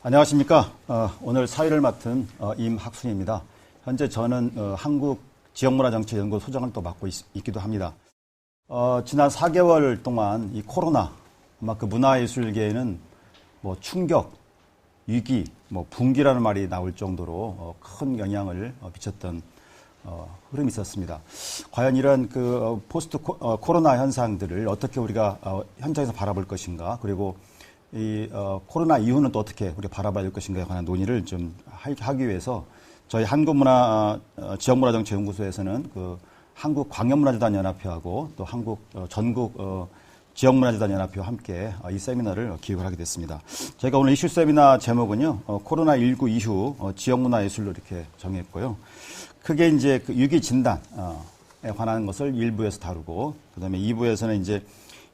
안녕하십니까. 오늘 사회를 맡은 임학순입니다. 현재 저는 한국 지역문화정책연구소 소장을 또 맡고 있기도 합니다. 지난 4개월 동안 이 코로나, 아마 그 문화예술계에는 뭐 충격, 위기, 뭐 붕괴라는 말이 나올 정도로 큰 영향을 미쳤던 흐름이 있었습니다. 과연 이런 그 포스트 코로나 현상들을 어떻게 우리가 현장에서 바라볼 것인가, 그리고 이 코로나 이후는 또 어떻게 우리가 바라봐야 될 것인가에 관한 논의를 좀 하기 위해서 저희 지역문화정책연구소에서는 그 한국광역문화재단연합회하고 또 한국 전국 지역문화재단연합회와 함께 이 세미나를 기획을 하게 됐습니다. 저희가 오늘 이슈 세미나 제목은요, 코로나19 이후 지역문화예술로 이렇게 정했고요. 크게 이제 그 위기 진단에 관한 것을 1부에서 다루고, 그 다음에 2부에서는 이제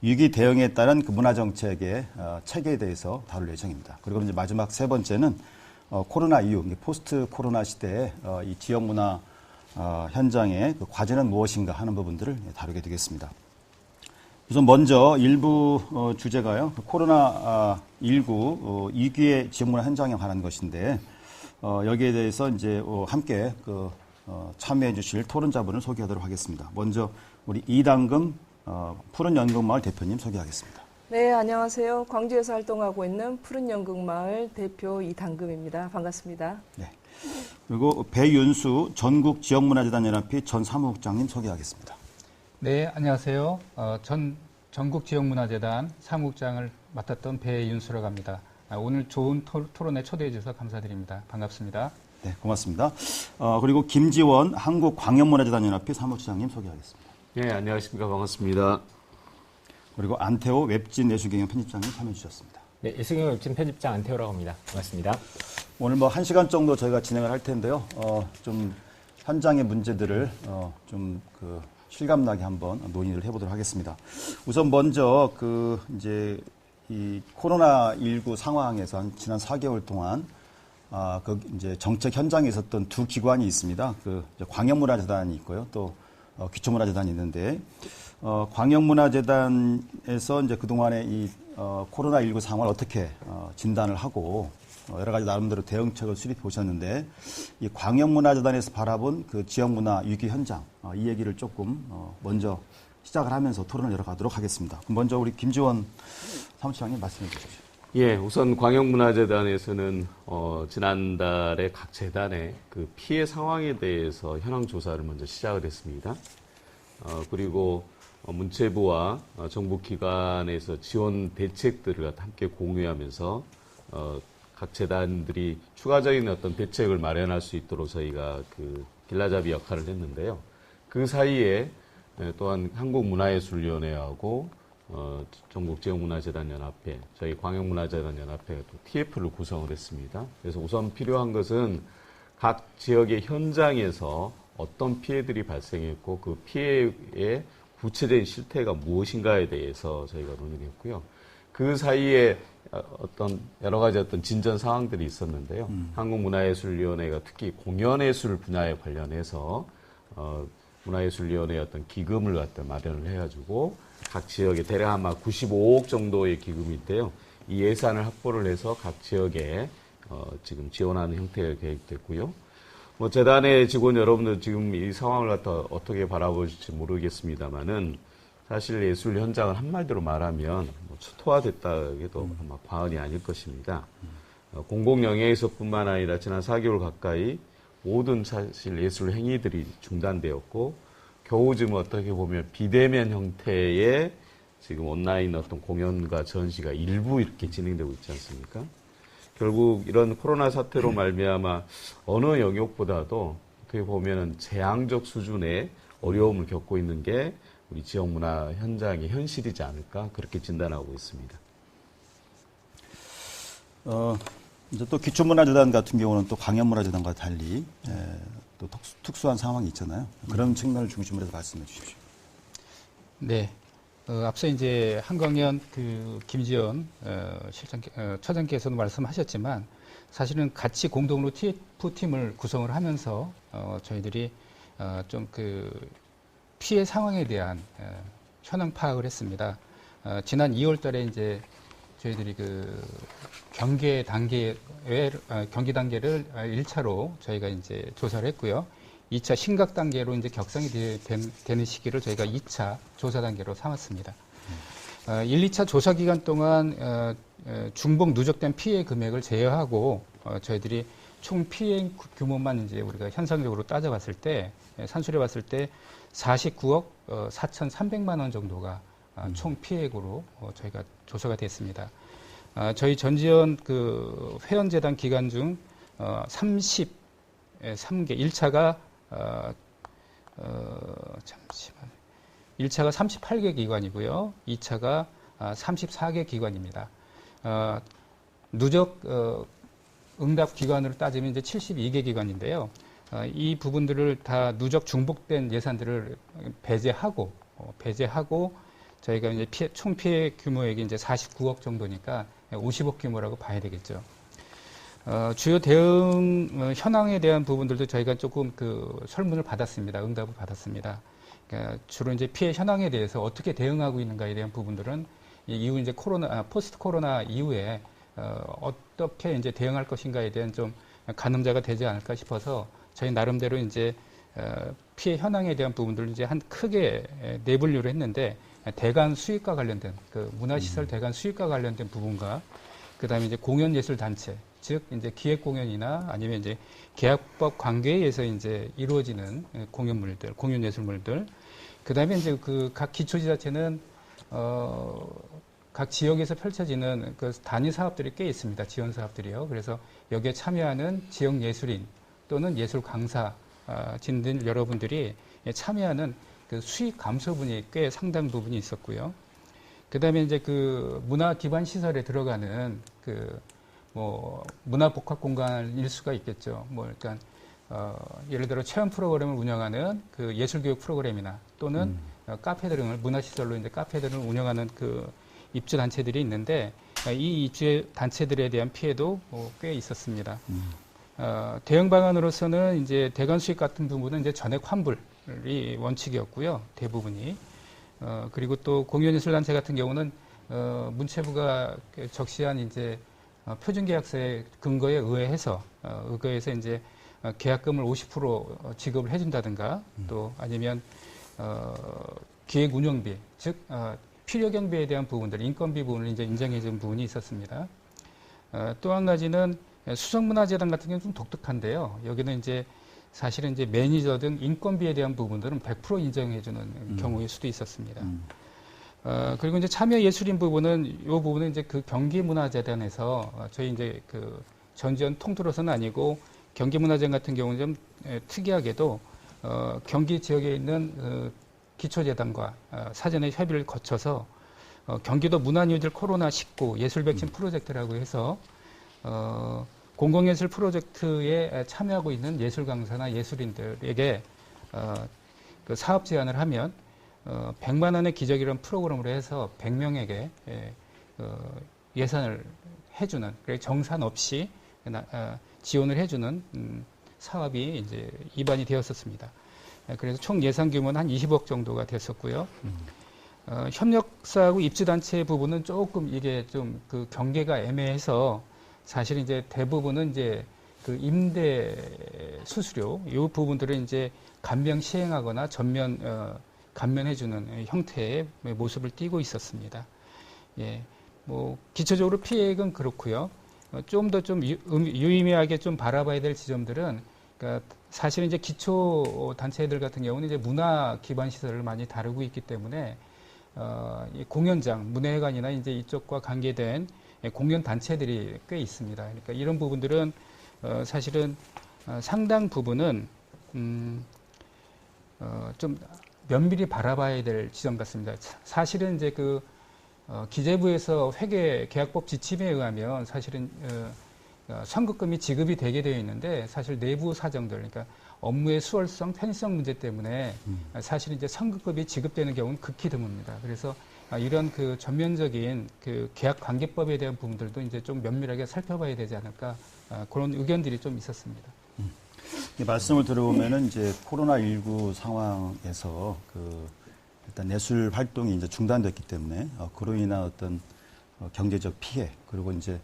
위기 대응에 따른 그 문화정책의 체계에 대해서 다룰 예정입니다. 그리고 이제 마지막 세 번째는 코로나 이후, 포스트 코로나 시대의 이 지역문화 현장의 그 과제는 무엇인가 하는 부분들을 다루게 되겠습니다. 우선 먼저 일부 주제가요, 코로나19 위기의 지역문화 현장에 관한 것인데, 여기에 대해서 이제 함께 참여해 주실 토론자분을 소개하도록 하겠습니다. 먼저 우리 이당금 푸른연극마을 대표님 소개하겠습니다. 네, 안녕하세요. 광주에서 활동하고 있는 푸른연극마을 대표 이당금입니다. 반갑습니다. 네. 그리고 배윤수 전국지역문화재단연합회 전 사무국장님 소개하겠습니다. 네, 안녕하세요. 전국지역문화재단 사무국장을 맡았던 배윤수라고 합니다. 오늘 좋은 토론에 초대해 주셔서 감사드립니다. 반갑습니다. 네, 고맙습니다. 그리고 김지원 한국광역문화재단연합회 사무처장님 소개하겠습니다. 네, 안녕하십니까. 반갑습니다. 그리고 안태호 웹진 예술경영 편집장님 참여해 주셨습니다. 네, 예술경영 웹진 편집장 안태호라고 합니다. 반갑습니다. 오늘 뭐 1시간 정도 저희가 진행을 할 텐데요. 좀 현장의 문제들을 좀 실감나게 한번 논의를 해보도록 하겠습니다. 우선 먼저 이제 이 코로나19 상황에서 지난 4개월 동안 이제 정책 현장에 있었던 두 기관이 있습니다. 광역문화재단이 있고요. 또 기초문화재단이 있는데, 광역문화재단에서 이제 그동안의 이 코로나19 상황을 어떻게 진단을 하고 여러 가지 나름대로 대응책을 수립해 오셨는데, 이 광역문화재단에서 바라본 그 지역문화 위기 현장, 이 얘기를 조금 먼저 시작을 하면서 토론을 열어가도록 하겠습니다. 그럼 먼저 우리 김지원 사무처장님 말씀해 주십시오. 예, 우선 광역문화재단에서는 지난달에 각 재단의 그 피해 상황에 대해서 현황 조사를 먼저 시작을 했습니다. 그리고 문체부와 정부 기관에서 지원 대책들을 함께 공유하면서 각 재단들이 추가적인 어떤 대책을 마련할 수 있도록 저희가 길라잡이 역할을 했는데요. 그 사이에 또한 한국문화예술위원회하고 전국지역문화재단연합회, 저희 광역문화재단연합회가 또 TF를 구성을 했습니다. 그래서 우선 필요한 것은 각 지역의 현장에서 어떤 피해들이 발생했고 그 피해의 구체적인 실태가 무엇인가에 대해서 저희가 논의를 했고요. 그 사이에 어떤 여러 가지 진전 상황들이 있었는데요. 한국문화예술위원회가 특히 공연예술 분야에 관련해서 문화예술위원회의 어떤 기금을 마련을 해가지고 각 지역에 대략 아마 95억 정도의 기금인데요. 이 예산을 확보를 해서 각 지역에 지금 지원하는 형태가 계획됐고요. 뭐 재단의 직원 여러분들 지금 이 상황을 어떻게 바라보실지 모르겠습니다만은 사실 예술 현장을 한마디로 말하면 초토화됐다 해도 아마 과언이 아닐 것입니다. 공공영예에서뿐만 아니라 지난 4개월 가까이 모든 사실 예술 행위들이 중단되었고 겨우 지금 어떻게 보면 비대면 형태의 지금 온라인 어떤 공연과 전시가 일부 이렇게 진행되고 있지 않습니까? 결국 이런 코로나 사태로 말미암아 어느 영역보다도 어떻게 보면은 재앙적 수준의 어려움을 겪고 있는 게 우리 지역문화 현장의 현실이지 않을까 그렇게 진단하고 있습니다. 이제 또 기초문화재단 같은 경우는 또 광역문화재단과 달리 또 특수한 상황이 있잖아요. 그런 측면을 중심으로 해서 말씀해 주십시오. 네. 앞서 이제 한광현 김지연 처장께서도 말씀하셨지만 사실은 같이 공동으로 TF팀을 구성을 하면서 저희들이 좀 피해 상황에 대한 현황 파악을 했습니다. 지난 2월 달에 이제 저희들이 그 경계 단계를 1차로 저희가 이제 조사를 했고요. 2차 심각 단계로 이제 격상이 되는 시기를 저희가 2차 조사 단계로 삼았습니다. 1, 2차 조사 기간 동안 중복 누적된 피해 금액을 제외하고 저희들이 총 피해 규모만 이제 우리가 현상적으로 따져봤을 때 산술해 봤을 때 49억 4,300만 원 정도가 총 피해액으로 저희가 조사가 됐습니다. 저희 전지현 그 회원재단 기간 중 33개 1차가 잠시만 1차가 38개 기관이고요. 2차가 34개 기관입니다. 누적 응답 기관으로 따지면 이제 72개 기관인데요. 이 부분들을 다 누적 중복된 예산들을 배제하고 저희가 이제 총 피해 규모액이 이제 49억 정도니까 50억 규모라고 봐야 되겠죠. 주요 대응 현황에 대한 부분들도 저희가 조금 그 설문을 받았습니다. 응답을 받았습니다. 그러니까 주로 이제 피해 현황에 대해서 어떻게 대응하고 있는가에 대한 부분들은 이후 이제 포스트 코로나 이후에 어떻게 이제 대응할 것인가에 대한 좀 가늠자가 되지 않을까 싶어서 저희 나름대로 이제 피해 현황에 대한 부분들을 이제 한 크게 네 분류를 했는데 대관 수익과 관련된 그 문화시설 대관 수익과 관련된 부분과 그다음에 이제 공연예술단체 즉 이제 기획 공연이나 아니면 이제 계약법 관계에 의해서 이제 이루어지는 공연물들, 공연예술물들. 그다음에 이제 그 각 기초지자체는 각 지역에서 펼쳐지는 그 단위 사업들이 꽤 있습니다. 지원 사업들이요. 그래서 여기에 참여하는 지역 예술인 또는 예술 강사진들 여러분들이 참여하는 그 수익 감소분이 꽤 상당 부분이 있었고요. 그다음에 이제 그 문화 기반 시설에 들어가는 그 뭐 문화 복합 공간일 수가 있겠죠. 뭐 일단 예를 들어 체험 프로그램을 운영하는 그 예술 교육 프로그램이나 또는 카페 등을 문화 시설로 이제 카페들을 운영하는 그 입주 단체들이 있는데 이 입주 단체들에 대한 피해도 꽤 있었습니다. 대응 방안으로서는 이제 대관 수익 같은 부분은 이제 전액 환불이 원칙이었고요. 대부분이. 그리고 또 공연예술단체 같은 경우는 문체부가 적시한 이제 표준계약서의 근거에 의해서 이제 계약금을 50% 지급을 해준다든가 또 아니면 기획 운영비 즉 필요 경비에 대한 부분들 인건비 부분을 이제 인정해준 부분이 있었습니다. 또 한 가지는 수성문화재단 같은 경우는 좀 독특한데요. 여기는 이제 사실은 이제 매니저 등 인건비에 대한 부분들은 100% 인정해주는 경우일 수도 있었습니다. 그리고 이제 참여 예술인 부분은 이 부분은 이제 그 경기문화재단에서 저희 이제 그 전지현 통틀어서는 아니고 경기문화재단 같은 경우는 좀 특이하게도 경기 지역에 있는 기초재단과 사전에 협의를 거쳐서 경기도 문화뉴딜 코로나19 예술 백신 프로젝트라고 해서 공공예술 프로젝트에 참여하고 있는 예술 강사나 예술인들에게 그 사업 제안을 하면 100만 원의 기적이라는 프로그램으로 해서 100명에게 예산을 해주는, 그래 정산 없이 지원을 해주는 사업이 이제 입안이 되었었습니다. 그래서 총 예산 규모는 한 20억 정도가 됐었고요. 협력사하고 입주단체 부분은 조금 이게 좀 그 경계가 애매해서 사실 이제 대부분은 이제 그 임대 수수료 이 부분들을 이제 감면 시행하거나 전면 감면해주는 형태의 모습을 띠고 있었습니다. 예, 뭐 기초적으로 피해액은 그렇고요. 좀 더 좀 유의미하게 좀 바라봐야 될 지점들은 그러니까 사실은 이제 기초 단체들 같은 경우는 이제 문화 기반 시설을 많이 다루고 있기 때문에 이 공연장, 문화회관이나 이제 이쪽과 관계된 공연 단체들이 꽤 있습니다. 그러니까 이런 부분들은 사실은 상당 부분은 좀 면밀히 바라봐야 될 지점 같습니다. 사실은 이제 그 기재부에서 회계 계약법 지침에 의하면 사실은 선급금이 지급이 되게 되어 있는데 사실 내부 사정들, 그러니까 업무의 수월성, 편의성 문제 때문에 사실 이제 선급금이 지급되는 경우는 극히 드뭅니다. 그래서 이런 그 전면적인 그 계약 관계법에 대한 부분들도 이제 좀 면밀하게 살펴봐야 되지 않을까 그런 의견들이 좀 있었습니다. 이 말씀을 들어보면은 이제 코로나19 상황에서 그 일단 예술 활동이 이제 중단됐기 때문에 그로 인한 어떤 경제적 피해 그리고 이제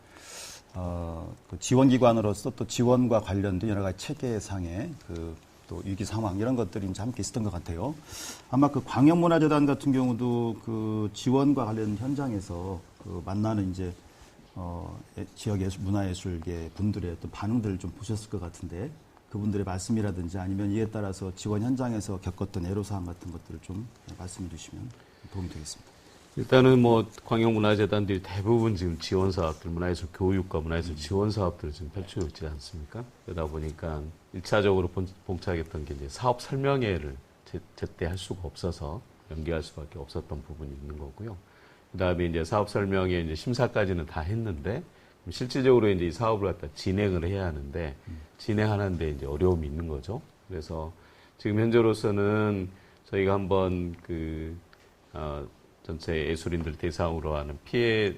그 지원기관으로서 또 지원과 관련된 여러 가지 체계상의 또 위기 상황 이런 것들이 이제 함께 있었던 것 같아요. 아마 그 광역문화재단 같은 경우도 그 지원과 관련 현장에서 그 만나는 이제 지역 문화예술계 분들의 어떤 반응들을 좀 보셨을 것 같은데 그분들의 말씀이라든지 아니면 이에 따라서 지원 현장에서 겪었던 애로사항 같은 것들을 좀 말씀해 주시면 도움이 되겠습니다. 일단은 뭐 광역문화재단들이 대부분 지금 지원 사업들, 문화예술 교육과 문화예술 지원 사업들을 지금 펼치고 있지 않습니까? 그러다 보니까 1차적으로 봉착했던 게 이제 사업 설명회를 제때 할 수가 없어서 연기할 수밖에 없었던 부분이 있는 거고요. 그다음에 이제 사업 설명회 이제 심사까지는 다 했는데 실질적으로 이제 이 사업을 갖다 진행을 해야 하는데 진행하는데 이제 어려움이 있는 거죠. 그래서 지금 현재로서는 저희가 한번 전체 예술인들 대상으로 하는 피해를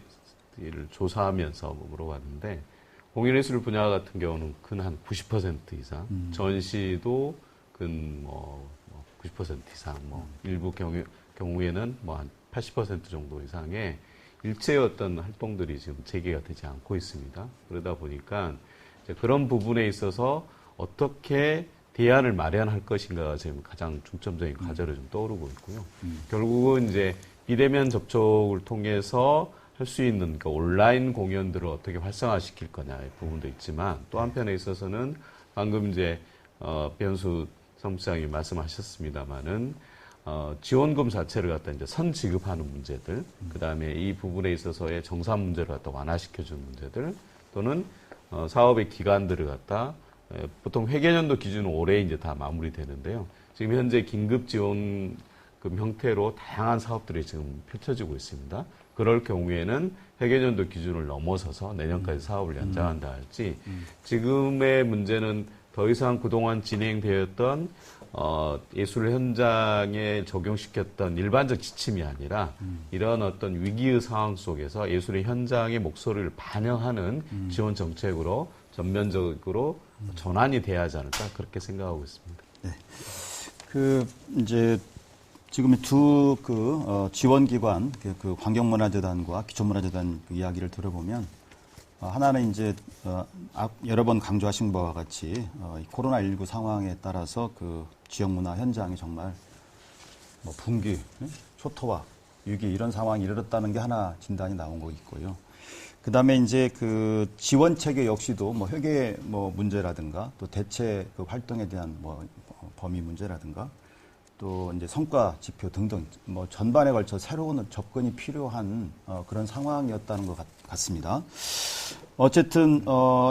조사하면서 물어봤는데 공연예술 분야 같은 경우는 근 한 90% 이상, 전시도 근 90% 이상, 일부 경우에는 한 80% 정도 이상의 일체의 어떤 활동들이 지금 재개가 되지 않고 있습니다. 그러다 보니까 이제 그런 부분에 있어서 어떻게 대안을 마련할 것인가가 지금 가장 중점적인 과제로 좀 떠오르고 있고요. 결국은 이제 비대면 접촉을 통해서 할 수 있는 그러니까 온라인 공연들을 어떻게 활성화시킬 거냐의 부분도 있지만 또 한편에 있어서는 방금 이제 변수 사무장이 말씀하셨습니다마는 지원금 자체를 갖다 이제 선 지급하는 문제들, 그 다음에 이 부분에 있어서의 정산 문제를 갖다 완화시켜주는 문제들, 또는 사업의 기간들을 갖다 보통 회계년도 기준은 올해 이제 다 마무리되는데요. 지금 현재 긴급 지원금 형태로 다양한 사업들이 지금 펼쳐지고 있습니다. 그럴 경우에는 회계년도 기준을 넘어서서 내년까지 사업을 연장한다 할지 지금의 문제는 더 이상 그동안 진행되었던 예술 현장에 적용시켰던 일반적 지침이 아니라 이런 어떤 위기의 상황 속에서 예술의 현장의 목소리를 반영하는 지원 정책으로 전면적으로 전환이 돼야 하지 않을까 그렇게 생각하고 있습니다. 네. 이제 지금 두 지원기관, 환경문화재단과 기초문화재단 이야기를 들어보면, 하나는 이제, 여러 번 강조하신 바와 같이, 코로나19 상황에 따라서 지역문화 현장이 정말 붕괴, 초토화, 위기 이런 상황이 이르렀다는 게 하나 진단이 나온 거 있고요. 그 다음에 이제 지원 체계 역시도 회계 문제라든가 또 대체 활동에 대한 범위 문제라든가 또 이제 성과 지표 등등 전반에 걸쳐 새로운 접근이 필요한 그런 상황이었다는 것 같습니다. 어쨌든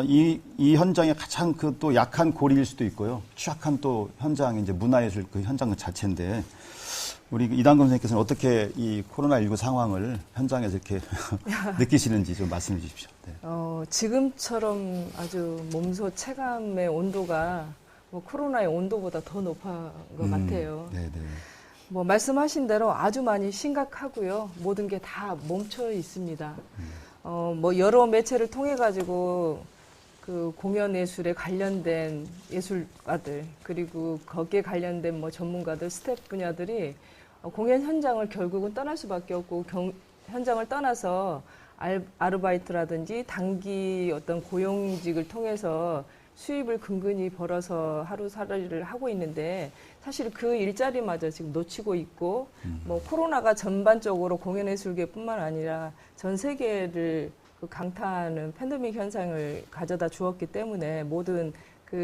이 현장의 가장 또 약한 고리일 수도 있고요. 취약한 또 현장이 이제 문화예술 현장 자체인데 우리 이단금 선생님께서는 어떻게 이 코로나19 상황을 현장에서 이렇게 느끼시는지 좀 말씀해 주십시오. 네. 지금처럼 아주 몸소 체감의 온도가 코로나의 온도보다 더 높은 것 같아요. 네네. 말씀하신 대로 아주 많이 심각하고요. 모든 게 다 멈춰 있습니다. 여러 매체를 통해 가지고 공연 예술에 관련된 예술가들 그리고 거기에 관련된 전문가들, 스태프 분야들이 공연 현장을 결국은 떠날 수밖에 없고 현장을 떠나서 아르바이트라든지 단기 어떤 고용직을 통해서 수입을 근근히 벌어서 하루살이를 하고 있는데 사실 그 일자리마저 지금 놓치고 있고 코로나가 전반적으로 공연예술계뿐만 아니라 전 세계를 강타하는 팬데믹 현상을 가져다 주었기 때문에 모든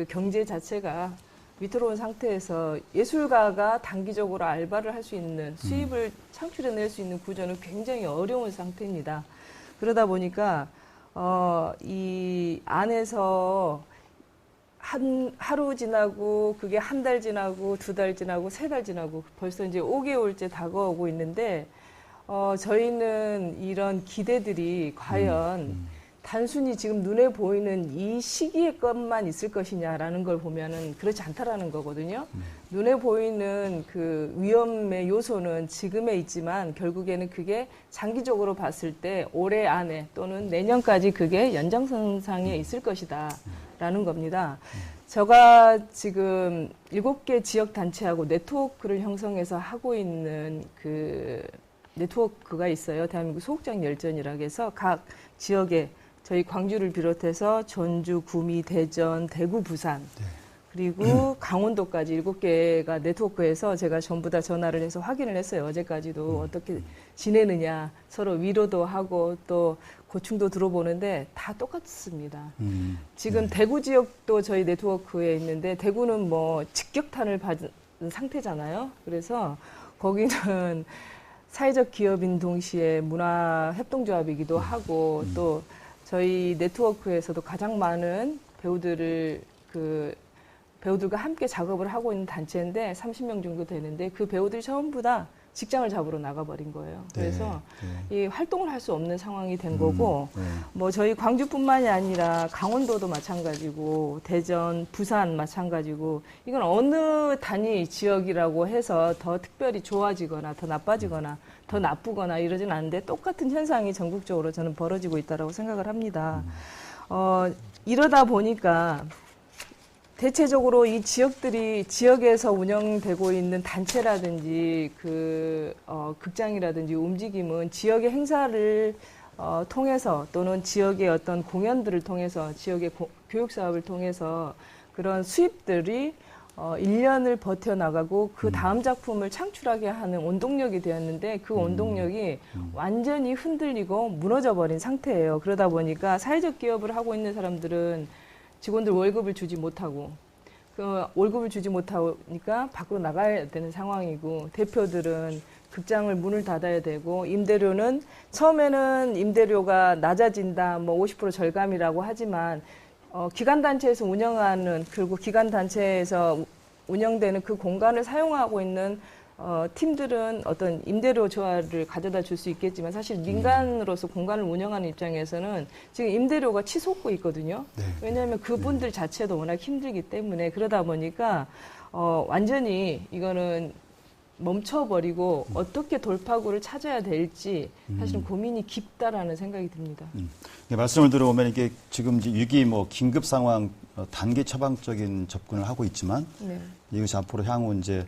경제 자체가 위태로운 상태에서 예술가가 단기적으로 알바를 할 수 있는 수입을 창출해낼 수 있는 구조는 굉장히 어려운 상태입니다. 그러다 보니까 이 안에서 하루 지나고 그게 한 달 지나고 두 달 지나고 세 달 지나고 벌써 이제 5개월째 다가오고 있는데 저희는 이런 기대들이 과연 단순히 지금 눈에 보이는 이 시기의 것만 있을 것이냐라는 걸 보면은 그렇지 않다라는 거거든요. 눈에 보이는 위험의 요소는 지금에 있지만 결국에는 그게 장기적으로 봤을 때 올해 안에 또는 내년까지 그게 연장선상에 있을 것이다. 라는 겁니다. 제가 지금 7개 지역단체하고 네트워크를 형성해서 하고 있는 네트워크가 있어요. 대한민국 소극장 열전이라고 해서 각 지역에 저희 광주를 비롯해서 전주, 구미, 대전, 대구, 부산 그리고 강원도까지 7개가 네트워크에서 제가 전부 다 전화를 해서 확인을 했어요. 어제까지도 어떻게 지내느냐 서로 위로도 하고 또 고충도 들어보는데 다 똑같습니다. 지금 대구 지역도 저희 네트워크에 있는데 대구는 뭐 직격탄을 받은 상태잖아요. 그래서 거기는 사회적 기업인 동시에 문화협동조합이기도 하고 또 저희 네트워크에서도 가장 많은 배우들과 함께 작업을 하고 있는 단체인데 30명 정도 되는데 그 배우들이 전부 다 직장을 잡으러 나가버린 거예요. 그래서 이 활동을 할 수 없는 상황이 된 거고 뭐 저희 광주뿐만이 아니라 강원도도 마찬가지고 대전, 부산 마찬가지고 이건 어느 단위 지역이라고 해서 더 특별히 좋아지거나 더 나빠지거나 더 나쁘거나 이러진 않는데 똑같은 현상이 전국적으로 저는 벌어지고 있다고 생각을 합니다. 이러다 보니까 대체적으로 이 지역에서 운영되고 있는 단체라든지 극장이라든지 움직임은 지역의 행사를 통해서 또는 지역의 어떤 공연들을 통해서 지역의 교육 사업을 통해서 그런 수입들이 1년을 버텨나가고 그 다음 작품을 창출하게 하는 원동력이 되었는데 그 원동력이 완전히 흔들리고 무너져 버린 상태예요. 그러다 보니까 사회적 기업을 하고 있는 사람들은 직원들 월급을 주지 못하고 그 월급을 주지 못하니까 밖으로 나가야 되는 상황이고 대표들은 극장을 문을 닫아야 되고 임대료는 처음에는 임대료가 낮아진다 뭐 50% 절감이라고 하지만 기관단체에서 운영하는 그리고 기관단체에서 운영되는 그 공간을 사용하고 있는 팀들은 어떤 임대료 조화를 가져다 줄 수 있겠지만 사실 민간으로서 공간을 운영하는 입장에서는 지금 임대료가 치솟고 있거든요. 왜냐하면 그분들 자체도 워낙 힘들기 때문에 그러다 보니까 완전히 이거는 멈춰버리고 어떻게 돌파구를 찾아야 될지 사실은 고민이 깊다라는 생각이 듭니다. 말씀을 들어보면 이게 지금 이제 위기 긴급 상황 단기 처방적인 접근을 하고 있지만 이것이 앞으로 향후 이제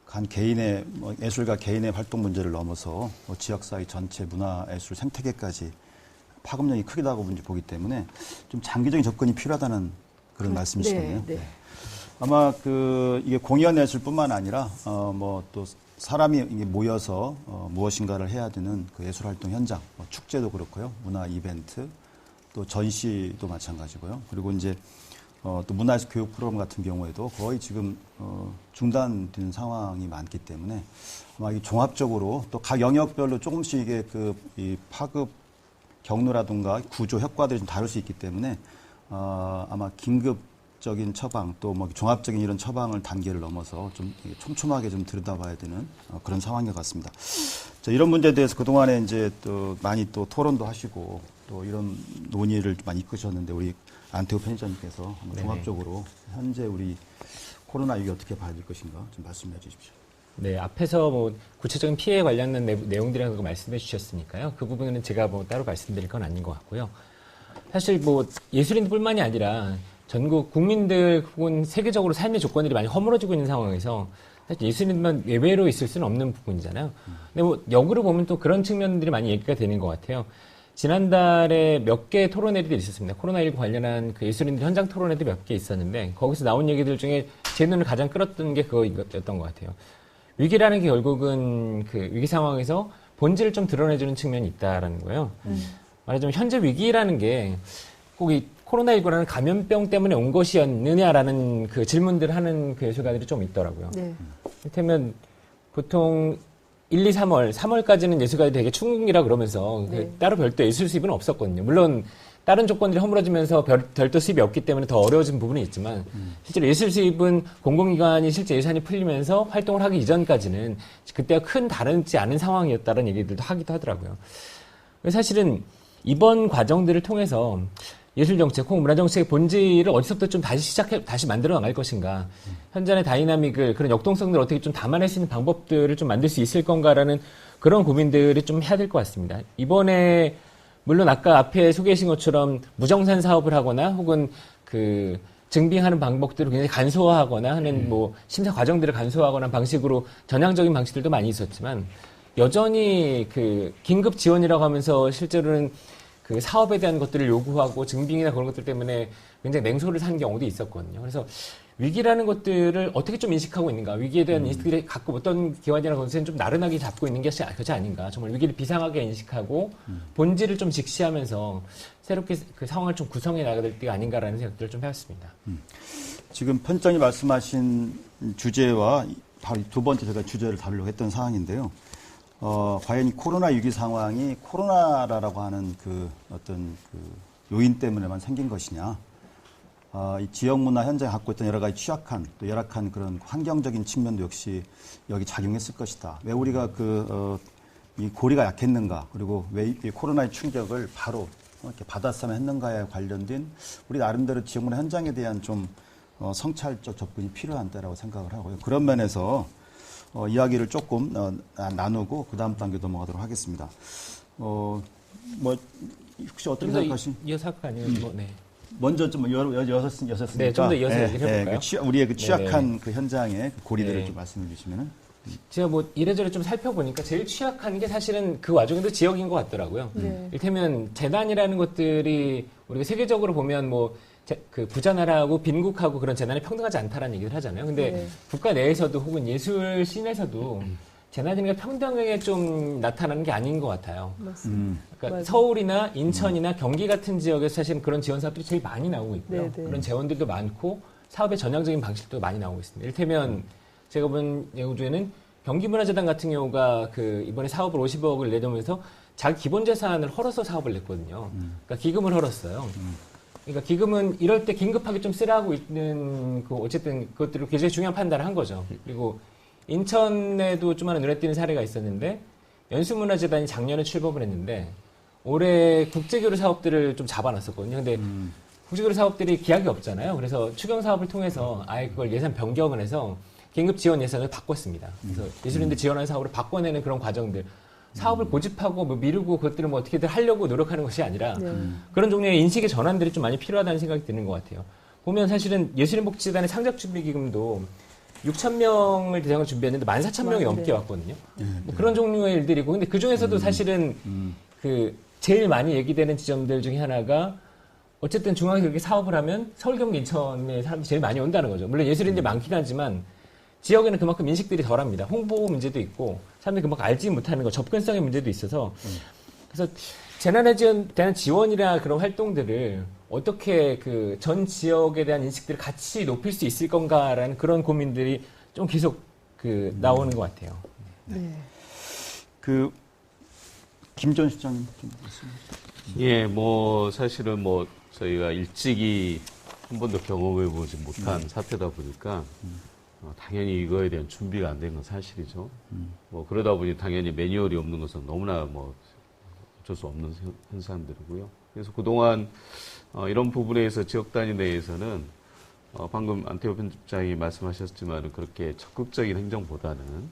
간 개인의 예술가 개인의 활동 문제를 넘어서 지역사회 전체 문화예술 생태계까지 파급력이 크다고 보기 때문에 좀 장기적인 접근이 필요하다는 그런 말씀이시겠네요. 네. 아마 이게 공연 예술뿐만 아니라 또 사람이 모여서 무엇인가를 해야 되는 그 예술 활동 현장, 축제도 그렇고요, 문화 이벤트, 또 전시도 마찬가지고요. 그리고 이제 또 문화예술 교육 프로그램 같은 경우에도 거의 지금 중단된 상황이 많기 때문에 아마 이 종합적으로 또 각 영역별로 조금씩 이게 이 파급 경로라든가 구조 효과들이 좀 다를 수 있기 때문에 아마 긴급적인 처방 또 종합적인 이런 처방을 단계를 넘어서 좀 촘촘하게 좀 들여다봐야 되는 그런 상황인 것 같습니다. 자, 이런 문제에 대해서 그동안에 이제 또 많이 또 토론도 하시고 또 이런 논의를 많이 이끄셨는데 우리 안태호 편집장님께서 종합적으로 현재 우리 코로나 위기 어떻게 봐야 될 것인가 좀 말씀해 주십시오. 네, 앞에서 구체적인 피해에 관련된 내용들이라는 거 말씀해 주셨으니까요. 그 부분은 제가 따로 말씀드릴 건 아닌 것 같고요. 사실 예술인들뿐만이 아니라 전국 국민들 혹은 세계적으로 삶의 조건들이 많이 허물어지고 있는 상황에서 사실 예술인들만 예외로 있을 수는 없는 부분이잖아요. 근데 역으로 보면 또 그런 측면들이 많이 얘기가 되는 것 같아요. 지난달에 몇 개의 토론회들이 있었습니다. 코로나19 관련한 예술인들 현장 토론회들이 몇 개 있었는데 거기서 나온 얘기들 중에 제 눈을 가장 끌었던 게 그거였던 것 같아요. 위기라는 게 결국은 위기 상황에서 본질을 좀 드러내주는 측면이 있다라는 거예요. 말하자면 현재 위기라는 게 꼭 이 코로나19라는 감염병 때문에 온 것이었느냐라는 질문들을 하는 예술가들이 좀 있더라고요. 네. 이를테면 보통 1, 2, 3월까지는 예술가들이 되게 충분이라 그러면서 따로 별도 예술 수입은 없었거든요. 물론 다른 조건들이 허물어지면서 별도 수입이 없기 때문에 더 어려워진 부분이 있지만 실제로 예술 수입은 공공기관이 실제 예산이 풀리면서 활동을 하기 이전까지는 그때와 큰 다르지 않은 상황이었다는 얘기들도 하기도 하더라고요. 사실은 이번 과정들을 통해서 예술정책 혹은 문화정책의 본질을 어디서부터 좀 다시 만들어 나갈 것인가. 현장의 다이나믹을, 그런 역동성들을 어떻게 좀 담아낼 수 있는 방법들을 좀 만들 수 있을 건가라는 그런 고민들이 좀 해야 될 것 같습니다. 이번에, 물론 아까 앞에 소개해 주신 것처럼 무정산 사업을 하거나 혹은 증빙하는 방법들을 굉장히 간소화하거나 하는 심사 과정들을 간소화하거나 방식으로 전향적인 방식들도 많이 있었지만 여전히 그 긴급 지원이라고 하면서 실제로는 그 사업에 대한 것들을 요구하고 증빙이나 그런 것들 때문에 굉장히 냉소를 산 경우도 있었거든요. 그래서 위기라는 것들을 어떻게 좀 인식하고 있는가, 위기에 대한 인식들이 갖고 어떤 기관이나 건설은 좀 나른하게 잡고 있는 것이 아닌가, 정말 위기를 비상하게 인식하고 본질을 좀 직시하면서 새롭게 그 상황을 좀 구성해 나가야 될 때가 아닌가라는 생각들을 좀 해봤습니다. 지금 편장이 말씀하신 주제와 바로 두 번째 제가 주제를 다루려고 했던 사항인데요. 과연 이 코로나 위기 상황이 코로나라고 하는 그 어떤 그 요인 때문에만 생긴 것이냐. 이 지역 문화 현장에 갖고 있던 여러 가지 취약한 또 열악한 그런 환경적인 측면도 역시 여기 작용했을 것이다. 왜 우리가 이 고리가 약했는가, 그리고 왜 이 코로나의 충격을 바로 이렇게 받았으면 했는가에 관련된 우리 나름대로 지역 문화 현장에 대한 좀 성찰적 접근이 필요한 때라고 생각을 하고요. 그런 면에서 이야기를 조금 나누고 그 다음 단계 넘어가도록 하겠습니다. 뭐 혹시 어떻게 생각하신? 이어서 할까 아니면 뭐, 네. 먼저 좀 여섰으니까. 네, 좀 더 이어서 얘기를 해볼까요? 우리의 그 취약한 네네. 그 현장의 그 고리들을 네. 좀 말씀해 주시면은. 제가 뭐 이래저래 좀 살펴보니까 제일 취약한 게 사실은 그 와중에도 지역인 것 같더라고요. 네. 이를테면 재난이라는 것들이 우리가 세계적으로 보면 뭐 그 부자 나라하고 빈국하고 그런 재난이 평등하지 않다라는 얘기를 하잖아요. 근데 네. 국가 내에서도 혹은 예술 씬에서도 재난이니까 평등하게 좀 나타나는 게 아닌 것 같아요. 맞습니다. 그러니까 맞아요. 서울이나 인천이나 경기 같은 지역에서 사실은 그런 지원 사업들이 제일 많이 나오고 있고요. 네, 네. 그런 재원들도 많고 사업의 전향적인 방식도 많이 나오고 있습니다. 이를테면 제가 본 내용 중에는 경기문화재단 같은 경우가 그 이번에 사업을 50억을 내놓으면서 자기 기본 재산을 헐어서 사업을 냈거든요. 그러니까 기금을 헐었어요. 그러니까 기금은 이럴 때 긴급하게 좀 쓰라고 있는 그 어쨌든 그것들을 굉장히 중요한 판단을 한 거죠. 그리고 인천에도 좀 하나 눈에 띄는 사례가 있었는데 연수문화재단이 작년에 출범을 했는데 올해 국제교류 사업들을 좀 잡아놨었거든요. 근데 국제교류 사업들이 기약이 없잖아요. 그래서 추경 사업을 통해서 아예 그걸 예산 변경을 해서 긴급 지원 예산을 바꿨습니다. 그래서 예술인들 지원하는 사업을 바꿔내는 그런 과정들. 사업을 고집하고 뭐 미루고 그것들을 뭐 어떻게든 하려고 노력하는 것이 아니라 네. 그런 종류의 인식의 전환들이 좀 많이 필요하다는 생각이 드는 것 같아요. 보면 사실은 예술인복지재단의 상작준비기금도 6,000명을 대상으로 준비했는데 14,000명이 넘게 네. 왔거든요. 뭐 그런 종류의 일들이고, 근데 그 중에서도 사실은 그 제일 많이 얘기되는 지점들 중에 하나가 어쨌든 중앙에서 그렇게 사업을 하면 서울, 경기, 인천에 사람들이 제일 많이 온다는 거죠. 물론 예술인들이 많긴 하지만 지역에는 그만큼 인식들이 덜합니다. 홍보 문제도 있고 사람들이 그만큼 알지 못하는 거, 접근성의 문제도 있어서 그래서 재난에 대한 지원이나 그런 활동들을 어떻게 그 전 지역에 대한 인식들을 같이 높일 수 있을 건가라는 그런 고민들이 좀 계속 그 나오는 것 같아요. 네. 그 김전 실장님 좀 말씀해 주시죠. 예, 뭐 사실은 뭐 저희가 일찍이 한 번도 경험해보지 못한 사태다 보니까 당연히 이거에 대한 준비가 안 된 건 사실이죠. 뭐 그러다 보니 당연히 매뉴얼이 없는 것은 너무나 뭐 어쩔 수 없는 현상들이고요. 그래서 그동안 이런 부분에서 지역 단위 내에서는 방금 안태호 편집장이 말씀하셨지만 그렇게 적극적인 행정보다는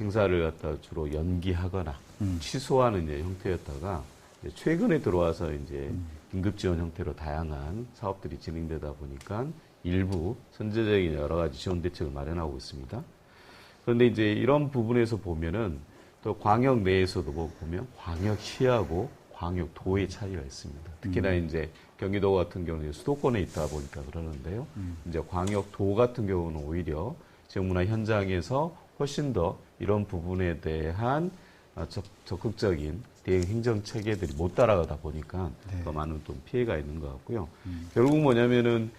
행사를 갖다 주로 연기하거나 취소하는 이제 형태였다가 이제 최근에 들어와서 이제 긴급 지원 형태로 다양한 사업들이 진행되다 보니까 일부 선제적인 여러 가지 지원 대책을 마련하고 있습니다. 그런데 이제 이런 부분에서 보면은 또 광역 내에서도 보면 광역시하고 광역도의 차이가 있습니다. 특히나 이제 경기도 같은 경우는 수도권에 있다 보니까 그러는데요. 이제 광역도 같은 경우는 오히려 지역문화 현장에서 훨씬 더 이런 부분에 대한 적극적인 대응 행정 체계들이 못 따라가다 보니까 더 많은 또 피해가 있는 것 같고요. 결국 뭐냐면은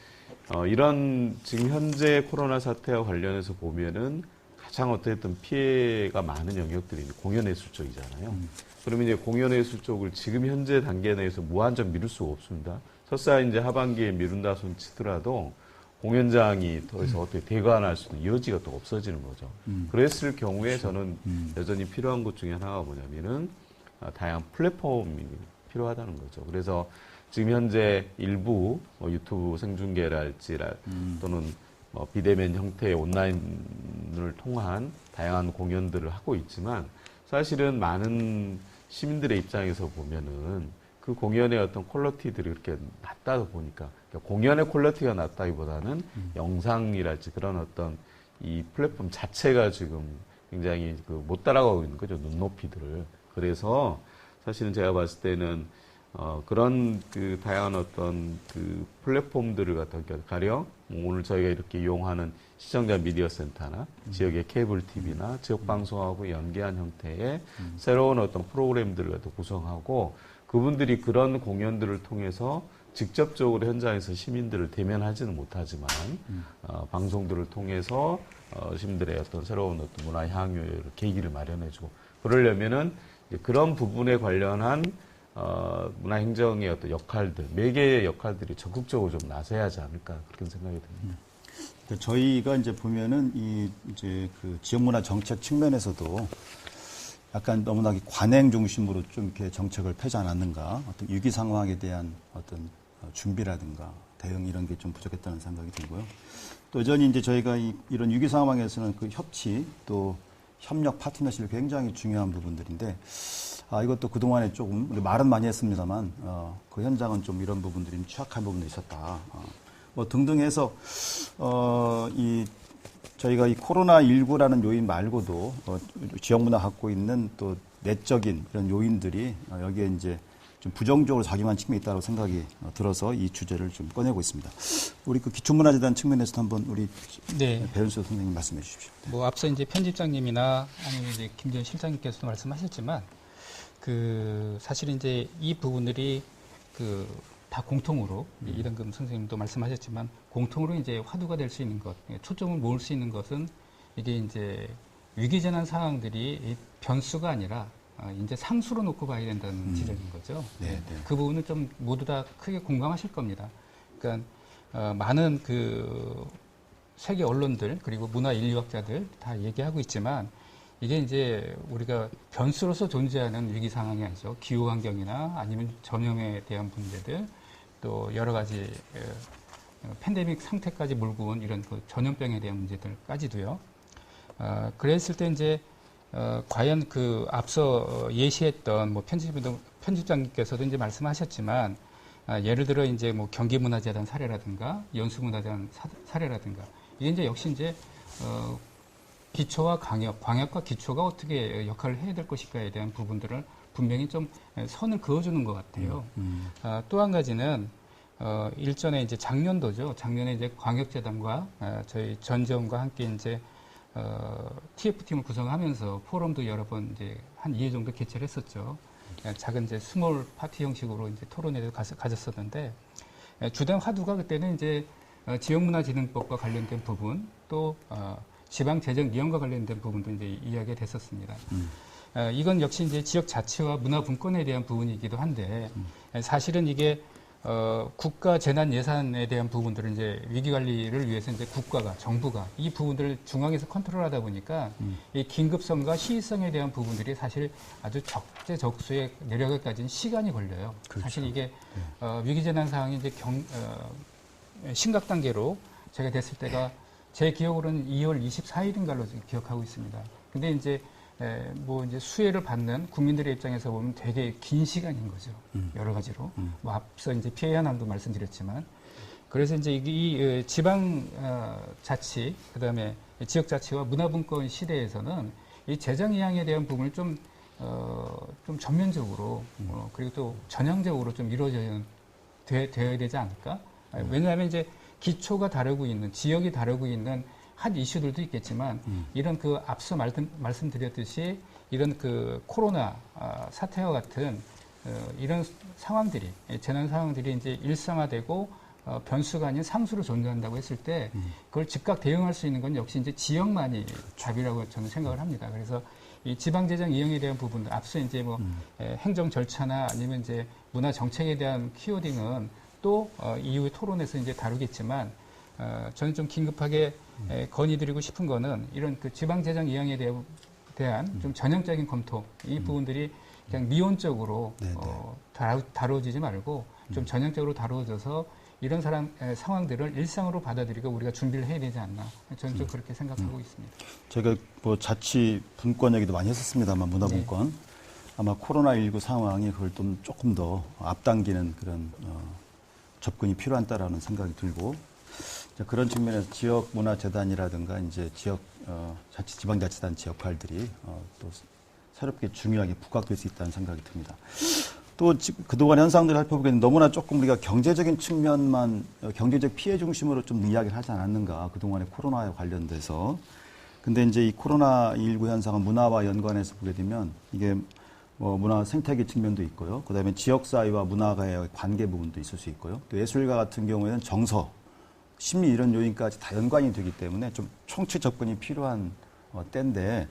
이런 지금 현재 코로나 사태와 관련해서 보면은 가장 어쨌든 피해가 많은 영역들이 공연예술 쪽이잖아요. 그러면 이제 공연예술 쪽을 지금 현재 단계 내에서 무한정 미룰 수가 없습니다. 설사 이제 하반기에 미룬다 손 치더라도 공연장이 더 이상 어떻게 대관할 수 있는 여지가 또 없어지는 거죠. 그랬을 경우에 저는 여전히 필요한 것 중에 하나가 뭐냐면은 다양한 플랫폼이 필요하다는 거죠. 그래서 지금 현재 일부 유튜브 생중계랄지 또는 비대면 형태의 온라인을 통한 다양한 공연들을 하고 있지만 사실은 많은 시민들의 입장에서 보면은 그 공연의 어떤 퀄리티들이 그렇게 낮다 보니까 그러니까 공연의 퀄리티가 낮다기보다는 영상이랄지 그런 어떤 이 플랫폼 자체가 지금 굉장히 못 따라가고 있는 거죠. 눈높이들을. 그래서 사실은 제가 봤을 때는 그런 다양한 어떤 플랫폼들을 갖다가 가령 오늘 저희가 이렇게 이용하는 시청자 미디어 센터나 지역의 케이블 TV나 지역 방송하고 연계한 형태의 새로운 어떤 프로그램들을 갖다 구성하고 그분들이 그런 공연들을 통해서 직접적으로 현장에서 시민들을 대면하지는 못하지만 방송들을 통해서 시민들의 어떤 새로운 어떤 문화 향유의 계기를 마련해주고 그러려면은 그런 부분에 관련한 문화 행정의 어떤 역할들, 매개의 역할들이 적극적으로 좀 나서야 하지 않을까 그렇게 생각이 듭니다. 저희가 이제 보면은 이제 지역문화 정책 측면에서도 약간 너무나 관행 중심으로 좀 이렇게 정책을 펴지 않았는가, 어떤 위기 상황에 대한 어떤 준비라든가 대응 이런 게 좀 부족했다는 생각이 들고요. 또 여전히 이제 저희가 이런 위기 상황에서는 협치 또 협력 파트너십이 굉장히 중요한 부분들인데, 이것도 그동안에 조금, 우리 말은 많이 했습니다만, 그 현장은 좀 이런 부분들이 취약한 부분도 있었다. 뭐 등등 해서, 저희가 이 코로나19라는 요인 말고도, 지역문화 갖고 있는 또 내적인 이런 요인들이 여기에 이제 좀 부정적으로 작용한 측면이 있다고 생각이 들어서 이 주제를 좀 꺼내고 있습니다. 우리 기초문화재단 측면에서도 한번 우리 배현수 선생님 말씀해 주십시오. 뭐 앞서 이제 편집장님이나 아니면 이제 김재현 실장님께서도 말씀하셨지만 사실 이제 이 부분들이 다 공통으로 이등금 선생님도 말씀하셨지만 공통으로 이제 화두가 될 수 있는 것, 초점을 모을 수 있는 것은 이게 이제 위기재난 상황들이 변수가 아니라 이제 상수로 놓고 봐야 된다는 지적인 거죠. 네. 그 부분은 좀 모두 다 크게 공감하실 겁니다. 그러니까 많은 세계 언론들 그리고 문화 인류학자들 다 얘기하고 있지만 이게 이제 우리가 변수로서 존재하는 위기 상황이 아니죠. 기후 환경이나 아니면 전염에 대한 문제들 또 여러 가지 팬데믹 상태까지 몰고 온 이런 전염병에 대한 문제들까지도요. 그랬을 때 이제 과연 앞서 예시했던 뭐 편집장님께서도 이제 말씀하셨지만 예를 들어 이제 뭐 경기문화재단 사례라든가 연수문화재단 사례라든가 이게 이제 역시 이제 기초와 광역과 기초가 어떻게 역할을 해야 될 것인가에 대한 부분들을 분명히 좀 선을 그어주는 것 같아요. 또 한 가지는 일전에 이제 작년도죠. 작년에 이제 광역재단과 저희 전지원과 함께 이제 TF팀을 구성하면서 포럼도 여러 번 이제 한 2회 정도 개최를 했었죠. 작은 이제 스몰 파티 형식으로 이제 토론회를 가졌었는데 주된 화두가 그때는 이제 지역문화진흥법과 관련된 부분 또 지방재정이용과 관련된 부분도 이제 이야기가 됐었습니다. 이건 역시 이제 지역 자치와 문화분권에 대한 부분이기도 한데 사실은 이게 국가 재난 예산에 대한 부분들을 이제 위기 관리를 위해서 이제 국가가 정부가 이 부분들을 중앙에서 컨트롤하다 보니까 이 긴급성과 시의성에 대한 부분들이 사실 아주 적재적소에 내려가기까지는 시간이 걸려요. 그렇죠. 사실 이게 위기 재난 상황이 이제 심각 단계로 제가 됐을 때가 제 기억으로는 2월 24일인가로 기억하고 있습니다. 근데 이제 뭐 이제 수혜를 받는 국민들의 입장에서 보면 되게 긴 시간인 거죠. 여러 가지로. 뭐 앞서 이제 피해 현황도 말씀드렸지만. 그래서 이제 이 지방 자치, 그 다음에 지역 자치와 문화분권 시대에서는 이 재정 이양에 대한 부분을 좀 전면적으로 그리고 또 전향적으로 좀 이루어져야 되지 않을까? 왜냐하면 이제 기초가 다르고 있는, 지역이 다르고 있는 한 이슈들도 있겠지만 이런 앞서 말씀드렸듯이 이런 코로나 사태와 같은 이런 상황들이 재난 상황들이 이제 일상화되고 변수가 아닌 상수로 존재한다고 했을 때 그걸 즉각 대응할 수 있는 건 역시 이제 지역만이 답이라고 저는 생각을 합니다. 그래서 이 지방재정 이용에 대한 부분들 앞서 이제 뭐 행정 절차나 아니면 이제 문화 정책에 대한 키워딩은 또 이후의 토론에서 이제 다루겠지만 저는 좀 긴급하게 건의드리고 싶은 거는 이런 지방재정 이용에 대한 좀 전형적인 검토 이 부분들이 그냥 미온적으로 다루어지지 말고 좀 전형적으로 다루어져서 이런 상황들을 일상으로 받아들이고 우리가 준비를 해야 되지 않나 저는 좀 그렇게 생각하고 있습니다. 저희가 뭐 자치 분권 얘기도 많이 했었습니다만 문화분권 아마 코로나19 상황이 그걸 좀 조금 더 앞당기는 그런 접근이 필요하다라는 생각이 들고 그런 측면에서 지역문화재단이라든가 이제 지방자치단체 역할들이 또 새롭게 중요하게 부각될 수 있다는 생각이 듭니다. 또 그동안 현상들을 살펴보기에는 너무나 조금 우리가 경제적인 측면만, 경제적 피해 중심으로 좀 이야기를 하지 않았는가, 그동안의 코로나에 관련돼서. 근데 이제 이 코로나19 현상은 문화와 연관해서 보게 되면 이게 뭐 문화 생태계 측면도 있고요. 그 다음에 지역사회와 문화가의 관계 부분도 있을 수 있고요. 또 예술가 같은 경우에는 정서, 심리 이런 요인까지 다 연관이 되기 때문에 좀 총체 접근이 필요한 때인데,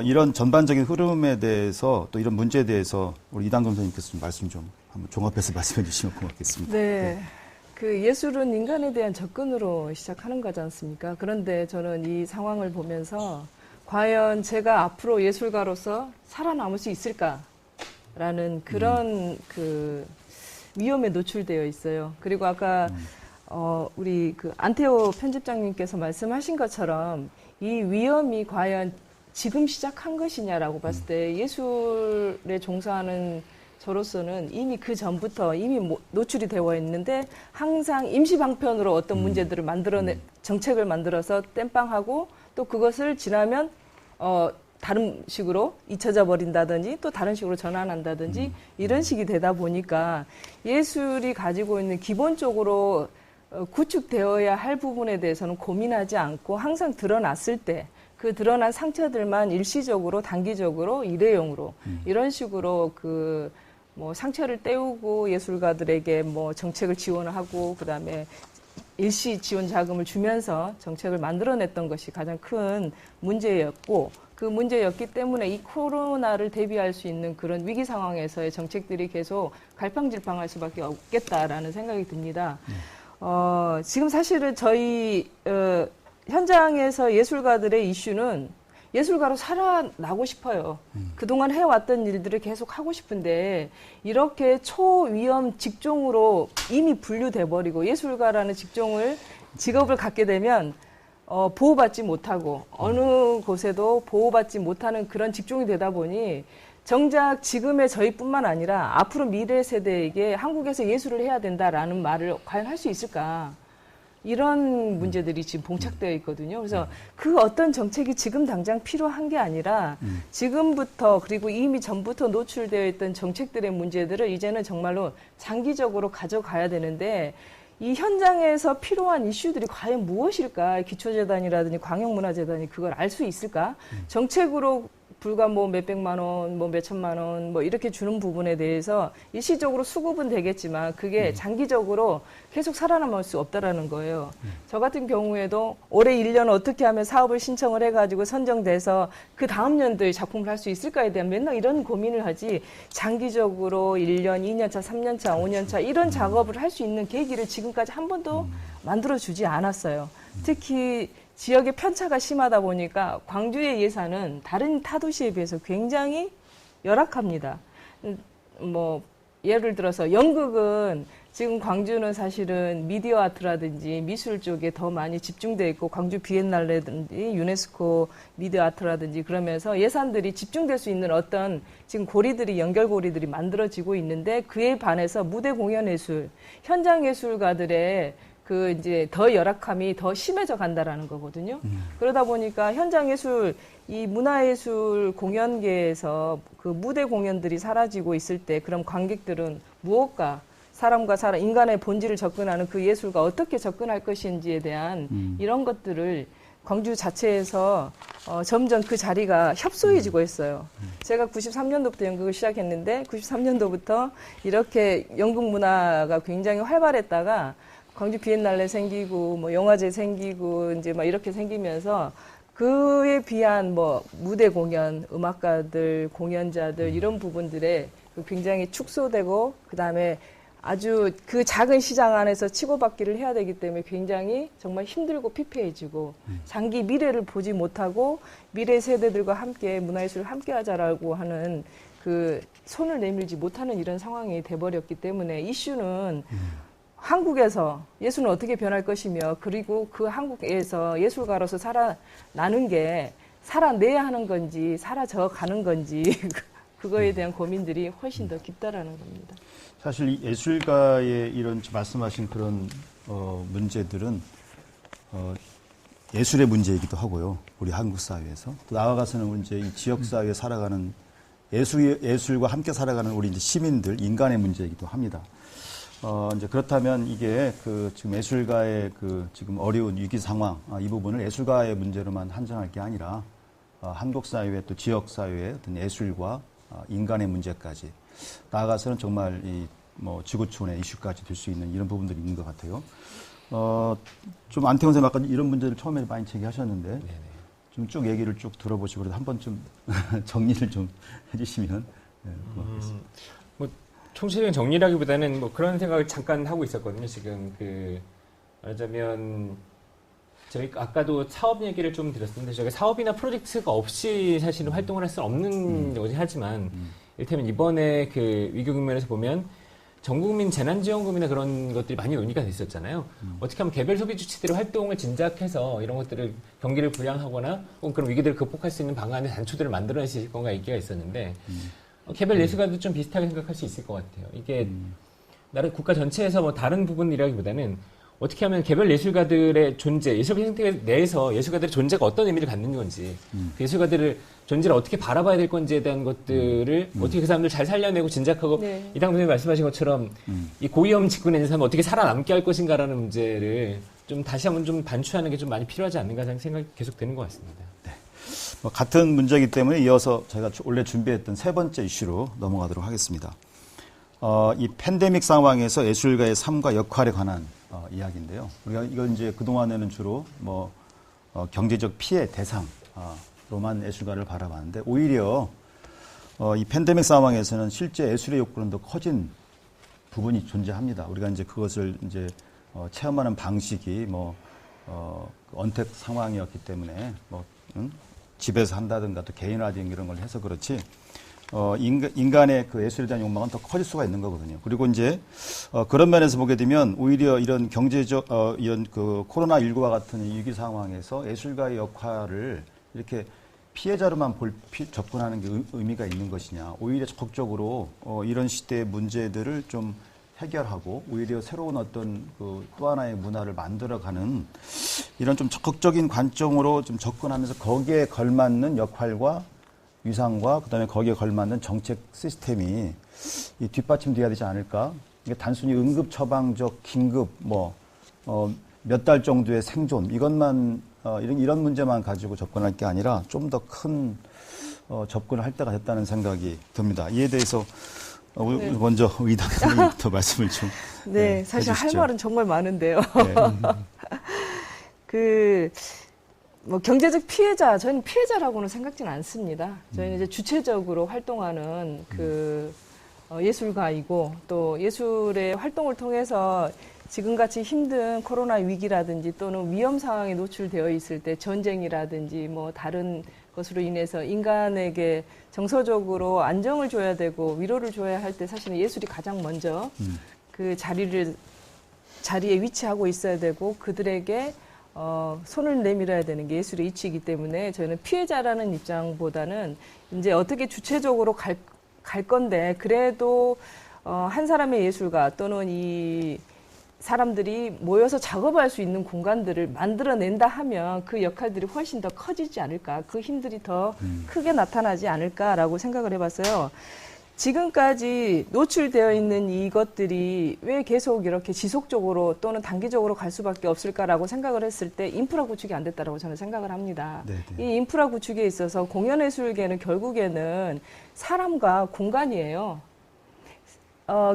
이런 전반적인 흐름에 대해서 또 이런 문제에 대해서 우리 이당금 선생님께서 좀 말씀 좀 한번 종합해서 말씀해 주시면 고맙겠습니다. 네. 그 예술은 인간에 대한 접근으로 시작하는 거지 않습니까? 그런데 저는 이 상황을 보면서 과연 제가 앞으로 예술가로서 살아남을 수 있을까라는 그런 그 위험에 노출되어 있어요. 그리고 아까 우리 그 안태호 편집장님께서 말씀하신 것처럼 이 위험이 과연 지금 시작한 것이냐라고 봤을 때 예술에 종사하는 저로서는 이미 그 전부터 이미 노출이 되어 있는데 항상 임시방편으로 어떤 문제들을 정책을 만들어서 땜빵하고 또 그것을 지나면 다른 식으로 잊혀져 버린다든지 또 다른 식으로 전환한다든지 이런 식이 되다 보니까 예술이 가지고 있는 기본적으로 구축되어야 할 부분에 대해서는 고민하지 않고 항상 드러났을 때 그 드러난 상처들만 일시적으로 단기적으로 일회용으로 이런 식으로 그 뭐 상처를 때우고 예술가들에게 뭐 정책을 지원을 하고 그다음에 일시 지원 자금을 주면서 정책을 만들어냈던 것이 가장 큰 문제였고 그 문제였기 때문에 이 코로나를 대비할 수 있는 그런 위기 상황에서의 정책들이 계속 갈팡질팡할 수밖에 없겠다라는 생각이 듭니다. 지금 사실은 저희 현장에서 예술가들의 이슈는 예술가로 살아나고 싶어요. 그동안 해왔던 일들을 계속 하고 싶은데 이렇게 초위험 직종으로 이미 분류돼 버리고 예술가라는 직업을 갖게 되면 보호받지 못하고 어느 곳에도 보호받지 못하는 그런 직종이 되다 보니 정작 지금의 저희뿐만 아니라 앞으로 미래 세대에게 한국에서 예술을 해야 된다라는 말을 과연 할 수 있을까? 이런 문제들이 지금 봉착되어 있거든요. 그래서 그 어떤 정책이 지금 당장 필요한 게 아니라 지금부터 그리고 이미 전부터 노출되어 있던 정책들의 문제들을 이제는 정말로 장기적으로 가져가야 되는데 이 현장에서 필요한 이슈들이 과연 무엇일까? 기초재단이라든지 광역문화재단이 그걸 알 수 있을까? 정책으로 불과 뭐 몇백만 원, 뭐 몇천만 원, 뭐 이렇게 주는 부분에 대해서 일시적으로 수급은 되겠지만 그게 장기적으로 계속 살아남을 수 없다라는 거예요. 저 같은 경우에도 올해 1년 어떻게 하면 사업을 신청을 해가지고 선정돼서 그 다음 연도에 작품을 할 수 있을까에 대한 맨날 이런 고민을 하지 장기적으로 1년, 2년차, 3년차, 5년차 이런 작업을 할 수 있는 계기를 지금까지 한 번도 만들어주지 않았어요. 특히 지역의 편차가 심하다 보니까 광주의 예산은 다른 타도시에 비해서 굉장히 열악합니다. 뭐 예를 들어서 연극은 지금 광주는 사실은 미디어 아트라든지 미술 쪽에 더 많이 집중되어 있고 광주 비엔날레든지 유네스코 미디어 아트라든지 그러면서 예산들이 집중될 수 있는 어떤 지금 연결고리들이 만들어지고 있는데 그에 반해서 무대 공연 예술, 현장 예술가들의 그 이제 더 열악함이 더 심해져 간다라는 거거든요. 그러다 보니까 현장 예술, 이 문화예술 공연계에서 그 무대 공연들이 사라지고 있을 때 그럼 관객들은 무엇과 사람과 사람, 인간의 본질을 접근하는 그 예술과 어떻게 접근할 것인지에 대한 이런 것들을 광주 자체에서 점점 그 자리가 협소해지고 있어요. 제가 93년도부터 연극을 시작했는데 93년도부터 이렇게 연극 문화가 굉장히 활발했다가 광주 비엔날레 생기고 뭐 영화제 생기고 이제 막 이렇게 생기면서 그에 비한 뭐 무대 공연, 음악가들, 공연자들 이런 부분들에 굉장히 축소되고 그다음에 아주 그 작은 시장 안에서 치고받기를 해야 되기 때문에 굉장히 정말 힘들고 피폐해지고 장기 미래를 보지 못하고 미래 세대들과 함께 문화예술을 함께 하자라고 하는 그 손을 내밀지 못하는 이런 상황이 돼버렸기 때문에 이슈는 한국에서 예술은 어떻게 변할 것이며 그리고 그 한국에서 예술가로서 살아나는 게 살아내야 하는 건지 사라져 가는 건지 그거에 대한 고민들이 훨씬 더 깊다라는 겁니다. 사실 이 예술가의 이런 말씀하신 그런 문제들은 예술의 문제이기도 하고요. 우리 한국 사회에서. 또 나아가서는 이제 이 지역 사회에 살아가는 예술과 함께 살아가는 우리 이제 시민들, 인간의 문제이기도 합니다. 이제 그렇다면 이게 지금 예술가의 지금 어려운 위기 상황, 이 부분을 예술가의 문제로만 한정할 게 아니라 한국 사회 또 지역 사회의 어떤 예술과 인간의 문제까지 나아가서는 정말 뭐 지구촌의 이슈까지 될 수 있는 이런 부분들이 있는 것 같아요. 좀 안태원 선생님 아까 이런 문제를 처음에 많이 제기하셨는데 네네. 좀 쭉 얘기를 쭉 들어보시고 그래도 한번 좀 정리를 좀 해주시면 고맙겠습니다. 뭐 총체적인 정리라기보다는 뭐 그런 생각을 잠깐 하고 있었거든요. 지금 말하자면 저희 아까도 사업 얘기를 좀 드렸었는데 저희가 사업이나 프로젝트가 없이 사실은 활동을 할 수는 없는 거긴 하지만 이를테면 이번에 위기 국면에서 보면 전국민 재난지원금이나 그런 것들이 많이 논의가 됐었잖아요. 어떻게 하면 개별 소비 주체들의 활동을 진작해서 이런 것들을 경기를 부양하거나 혹은 그런 위기들을 극복할 수 있는 방안의 단초들을 만들어내실 건가 얘기가 있었는데 개별 예술가도 좀 비슷하게 생각할 수 있을 것 같아요. 이게 나름 국가 전체에서 뭐 다른 부분이라기보다는 어떻게 하면 개별 예술가들의 존재, 예술 생태 내에서 예술가들의 존재가 어떤 의미를 갖는 건지, 그 예술가들의 존재를 어떻게 바라봐야 될 건지에 대한 것들을 어떻게 그 사람들 잘 살려내고 진작하고 네. 이당 선생님이 말씀하신 것처럼 이 고위험 직군에 있는 사람을 어떻게 살아남게 할 것인가라는 문제를 좀 다시 한번 좀 반추하는 게 좀 많이 필요하지 않는가 하는 생각이 계속 드는 것 같습니다. 뭐 같은 문제이기 때문에 이어서 저희가 원래 준비했던 세 번째 이슈로 넘어가도록 하겠습니다. 이 팬데믹 상황에서 예술가의 삶과 역할에 관한 이야기인데요. 우리가 이건 이제 그동안에는 주로 경제적 피해 대상로만 예술가를 바라봤는데 오히려 이 팬데믹 상황에서는 실제 예술의 욕구는 더 커진 부분이 존재합니다. 우리가 이제 그것을 이제 체험하는 방식이 언택 상황이었기 때문에 집에서 한다든가 또 개인화된 이런 걸 해서 그렇지 인간의 그 예술에 대한 욕망은 더 커질 수가 있는 거거든요. 그리고 이제 그런 면에서 보게 되면 오히려 이런 경제적 이런 코로나19와 같은 위기 상황에서 예술가의 역할을 이렇게 피해자로만 접근하는 게 의미가 있는 것이냐. 오히려 적극적으로 이런 시대의 문제들을 좀 해결하고 오히려 새로운 어떤 또 하나의 문화를 만들어가는 이런 좀 적극적인 관점으로 좀 접근하면서 거기에 걸맞는 역할과 위상과 그다음에 거기에 걸맞는 정책 시스템이 뒷받침돼야 되지 않을까? 이게 단순히 응급 처방적 긴급 몇 달 정도의 생존 이것만 이런 문제만 가지고 접근할 게 아니라 좀 더 큰 접근을 할 때가 됐다는 생각이 듭니다. 이에 대해서 네. 먼저 의당 선생님부터 말씀을 좀 네, 사실 할 해주시죠. 말은 정말 많은데요. 네. 뭐 경제적 피해자, 저희는 피해자라고는 생각지는 않습니다. 저희는 이제 주체적으로 활동하는 예술가이고 또 예술의 활동을 통해서 지금같이 힘든 코로나 위기라든지 또는 위험 상황에 노출되어 있을 때 전쟁이라든지 뭐 다른 것으로 인해서 인간에게 정서적으로 안정을 줘야 되고 위로를 줘야 할 때 사실은 예술이 가장 먼저 그 자리에 위치하고 있어야 되고 그들에게 손을 내밀어야 되는 게 예술의 이치이기 때문에 저희는 피해자라는 입장보다는 이제 어떻게 주체적으로 갈 건데 그래도 한 사람의 예술가 또는 이 사람들이 모여서 작업할 수 있는 공간들을 만들어낸다 하면 그 역할들이 훨씬 더 커지지 않을까, 그 힘들이 더 크게 나타나지 않을까라고 생각을 해봤어요. 지금까지 노출되어 있는 이것들이 왜 계속 이렇게 지속적으로 또는 단기적으로 갈 수밖에 없을까라고 생각을 했을 때 인프라 구축이 안 됐다라고 저는 생각을 합니다. 네네. 이 인프라 구축에 있어서 공연예술계는 결국에는 사람과 공간이에요.